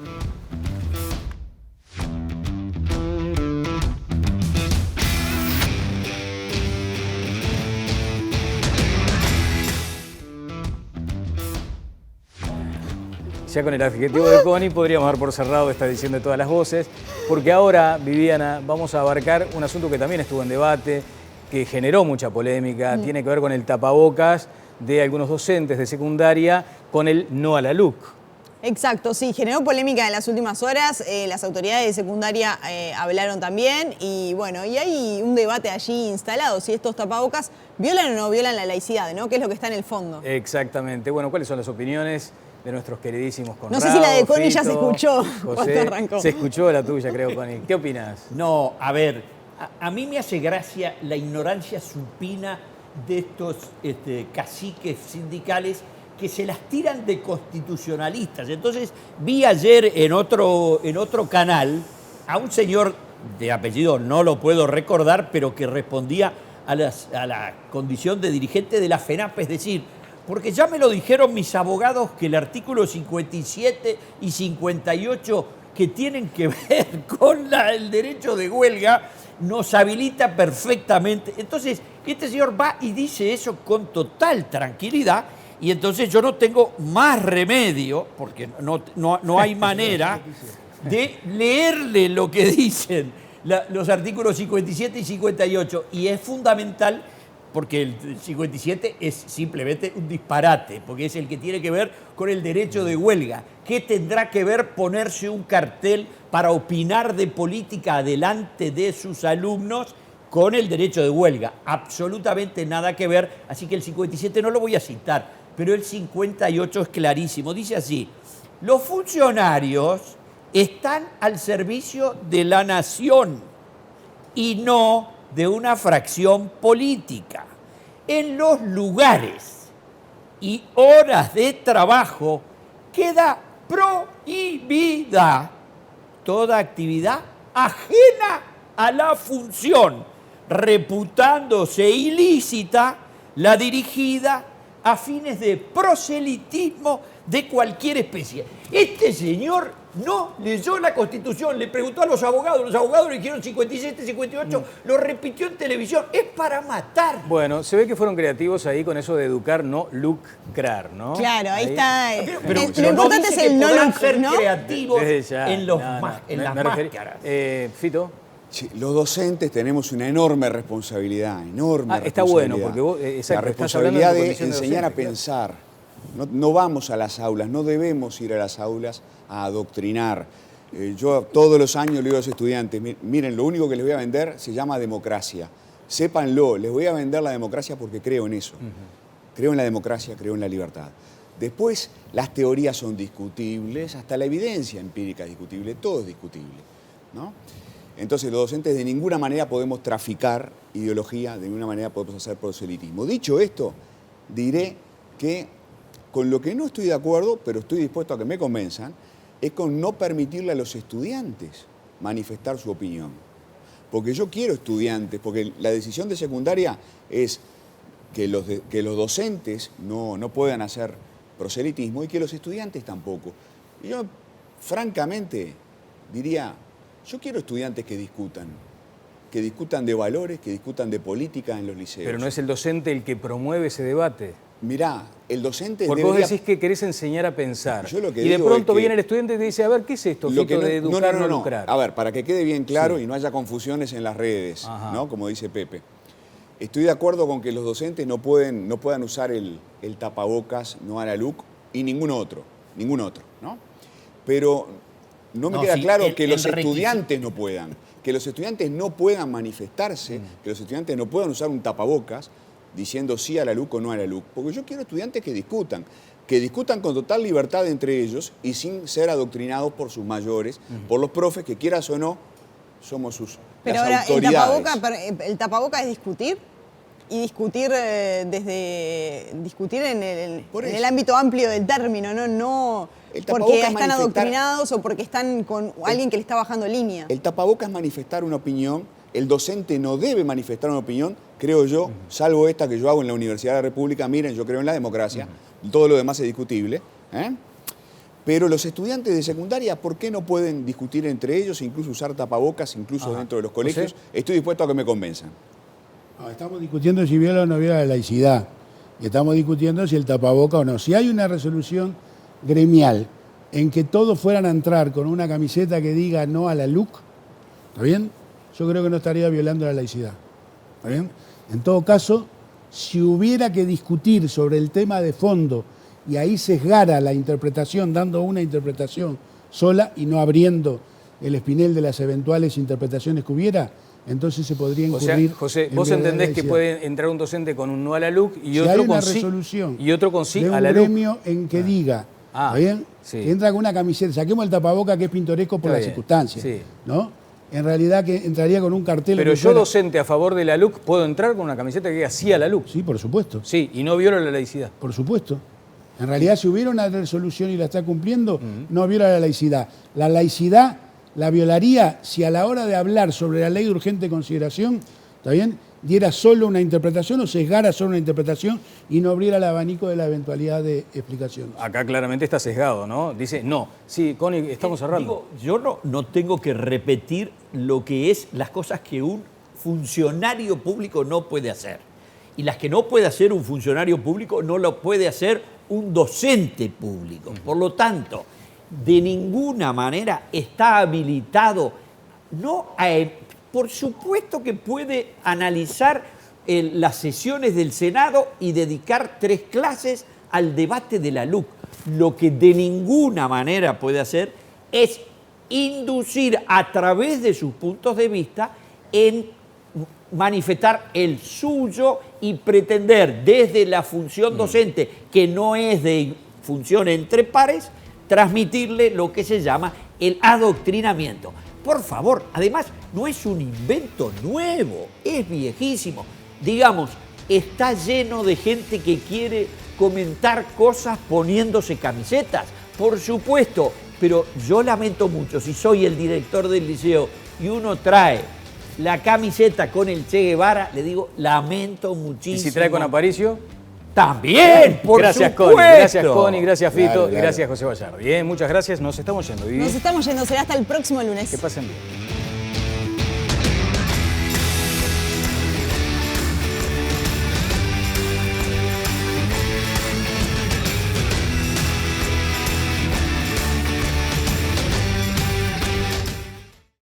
Speaker 1: Ya con el adjetivo de Connie podríamos dar por cerrado esta edición de Todas las Voces, porque ahora, Viviana, vamos a abarcar un asunto que también estuvo en debate, que generó mucha polémica, tiene que ver con el tapabocas de algunos docentes de secundaria con el no a la LUC.
Speaker 2: Exacto, sí, generó polémica en las últimas horas, las autoridades de secundaria hablaron también y bueno, y hay un debate allí instalado, si estos tapabocas violan o no violan la laicidad, ¿no? Que es lo que está en el fondo.
Speaker 1: Exactamente, bueno, ¿cuáles son las opiniones de nuestros queridísimos Conrado?
Speaker 2: No sé si la de Connie
Speaker 1: Fito,
Speaker 2: ya se escuchó
Speaker 1: José?
Speaker 2: cuando arrancó.
Speaker 1: Se escuchó la tuya, creo, Connie. ¿Qué opinas?
Speaker 15: No, a ver, a mí me hace gracia la ignorancia supina de estos caciques sindicales que se las tiran de constitucionalistas. Entonces, vi ayer en otro canal a un señor de apellido, no lo puedo recordar, pero que respondía a la condición de dirigente de la FENAP, es decir, porque ya me lo dijeron mis abogados que el artículo 57 y 58 que tienen que ver con el derecho de huelga nos habilita perfectamente. Entonces, este señor va y dice eso con total tranquilidad y entonces yo no tengo más remedio, porque no hay manera de leerle lo que dicen los artículos 57 y 58. Y es fundamental porque el 57 es simplemente un disparate, porque es el que tiene que ver con el derecho de huelga. ¿Qué tendrá que ver ponerse un cartel para opinar de política delante de sus alumnos con el derecho de huelga? Absolutamente nada que ver, así que el 57 no lo voy a citar. pero el 58 es clarísimo. Dice así: los funcionarios están al servicio de la nación y no de una fracción política. En los lugares y horas de trabajo queda prohibida toda actividad ajena a la función, reputándose ilícita la dirigida a fines de proselitismo de cualquier especie. Este señor no leyó la Constitución, le preguntó a los abogados le dijeron 57, 58, lo repitió en televisión. Es para matar.
Speaker 1: Bueno, se ve que fueron creativos ahí con eso de educar, no lucrar, ¿no?
Speaker 2: Claro, ahí está.
Speaker 15: Pero
Speaker 2: lo importante es el no
Speaker 15: ser
Speaker 2: ¿no?
Speaker 15: creativos
Speaker 1: Ya,
Speaker 15: en las máscaras.
Speaker 1: Fito.
Speaker 14: Sí, los docentes tenemos una enorme responsabilidad,
Speaker 1: Está bueno, porque vos, exacto,
Speaker 14: la responsabilidad
Speaker 1: estás hablando
Speaker 14: de
Speaker 1: tu condición de
Speaker 14: enseñar
Speaker 1: docente,
Speaker 14: a pensar. No vamos a las aulas, no debemos ir a las aulas a adoctrinar. Yo todos los años le digo a los estudiantes, miren, lo único que les voy a vender se llama democracia. Sépanlo, les voy a vender la democracia porque creo en eso. Creo en la democracia, creo en la libertad. Después, las teorías son discutibles, hasta la evidencia empírica es discutible, todo es discutible, ¿no? Entonces, los docentes de ninguna manera podemos traficar ideología, de ninguna manera podemos hacer proselitismo. Dicho esto, diré que con lo que no estoy de acuerdo, pero estoy dispuesto a que me convenzan, es con no permitirle a los estudiantes manifestar su opinión. Porque yo quiero estudiantes, porque la decisión de secundaria es que los docentes no puedan hacer proselitismo y que los estudiantes tampoco. Y yo, francamente, diría, yo quiero estudiantes que discutan de valores, que discutan de política en los liceos.
Speaker 1: Pero no es el docente el que promueve ese debate.
Speaker 14: Mirá, el docente
Speaker 1: porque
Speaker 14: debería...
Speaker 1: vos decís que querés enseñar a pensar.
Speaker 14: Yo lo que
Speaker 1: y de
Speaker 14: digo
Speaker 1: pronto
Speaker 14: es que
Speaker 1: viene el estudiante y te dice, a ver, ¿qué es esto, Fito, de educar, no lucrar?
Speaker 14: A ver, para que quede bien claro y no haya confusiones en las redes, ¿no? Como dice Pepe. Estoy de acuerdo con que los docentes no puedan usar el tapabocas, no a la LUC, y ningún otro, ¿no? Pero no me queda claro que los estudiantes no puedan, que los estudiantes no puedan manifestarse, que los estudiantes no puedan usar un tapabocas diciendo sí a la LUC o no a la LUC, porque yo quiero estudiantes que discutan con total libertad entre ellos y sin ser adoctrinados por sus mayores, por los profes, que quieras o no, somos
Speaker 2: Pero
Speaker 14: las
Speaker 2: ahora,
Speaker 14: autoridades.
Speaker 2: el tapaboca es discutir, y discutir discutir en el ámbito amplio del término, no porque están adoctrinados o porque están con alguien que le está bajando línea.
Speaker 14: El tapabocas es manifestar una opinión, el docente no debe manifestar una opinión, creo yo, salvo esta que yo hago en la Universidad de la República. Miren, yo creo en la democracia, todo lo demás es discutible, Pero los estudiantes de secundaria, ¿por qué no pueden discutir entre ellos, incluso usar tapabocas, incluso dentro de los colegios? ¿José? Estoy dispuesto a que me convenzan.
Speaker 13: No, estamos discutiendo si viola o no viola la laicidad. Y estamos discutiendo si el tapaboca o no. Si hay una resolución gremial en que todos fueran a entrar con una camiseta que diga no a la LUC, ¿está bien? Yo creo que no estaría violando la laicidad. ¿Está bien? En todo caso, si hubiera que discutir sobre el tema de fondo y ahí sesgara la interpretación, dando una interpretación sola y no abriendo el espinel de las eventuales interpretaciones que hubiera, entonces se podría incurrir.
Speaker 1: O sea, José, vos entendés que puede entrar un docente con un no a la LUC y
Speaker 13: si
Speaker 1: otro
Speaker 13: hay una
Speaker 1: con sí,
Speaker 13: resolución
Speaker 1: y otro con sí
Speaker 13: de
Speaker 1: a
Speaker 13: un
Speaker 1: la LUC.
Speaker 13: gremio en que diga, ¿está bien?
Speaker 1: Sí.
Speaker 13: Que entra con una camiseta, saquemos el tapaboca que es pintoresco por
Speaker 1: Está
Speaker 13: las
Speaker 1: bien,
Speaker 13: circunstancias,
Speaker 1: sí.
Speaker 13: ¿no? En realidad que entraría con un cartel.
Speaker 1: Pero
Speaker 13: que
Speaker 1: yo,
Speaker 13: fuera...
Speaker 1: docente a favor de la LUC, ¿puedo entrar con una camiseta que diga sí a la LUC?
Speaker 13: Sí, por supuesto.
Speaker 1: Sí, y no viola la laicidad.
Speaker 13: Por supuesto. En realidad, si hubiera una resolución y la está cumpliendo, no viola la laicidad. La laicidad la violaría si a la hora de hablar sobre la ley de urgente consideración, ¿está bien?, diera solo una interpretación o sesgara solo una interpretación y no abriera el abanico de la eventualidad de explicación.
Speaker 1: Acá claramente está sesgado, ¿no? Dice no. Sí, Connie, estamos cerrando.
Speaker 15: Digo, yo no tengo que repetir lo que es las cosas que un funcionario público no puede hacer. Y las que no puede hacer un funcionario público no lo puede hacer un docente público. Por lo tanto, de ninguna manera está habilitado, por supuesto que puede analizar las sesiones del Senado y dedicar 3 clases al debate de la LUC. Lo que de ninguna manera puede hacer es inducir a través de sus puntos de vista en manifestar el suyo y pretender desde la función docente, que no es de función entre pares, transmitirle lo que se llama el adoctrinamiento. Por favor, además, no es un invento nuevo, es viejísimo. Digamos, está lleno de gente que quiere comentar cosas poniéndose camisetas, por supuesto, pero yo lamento mucho, si soy el director del liceo y uno trae la camiseta con el Che Guevara, le digo, lamento muchísimo.
Speaker 1: ¿Y si trae con Aparicio?
Speaker 15: También, por
Speaker 1: gracias,
Speaker 15: supuesto.
Speaker 1: Connie, gracias, Connie, gracias, Fito,
Speaker 14: Claro,
Speaker 1: y gracias, José Vallardo. Bien, muchas gracias, nos estamos yendo.
Speaker 2: Nos estamos yendo, será hasta el próximo lunes.
Speaker 1: Que pasen bien.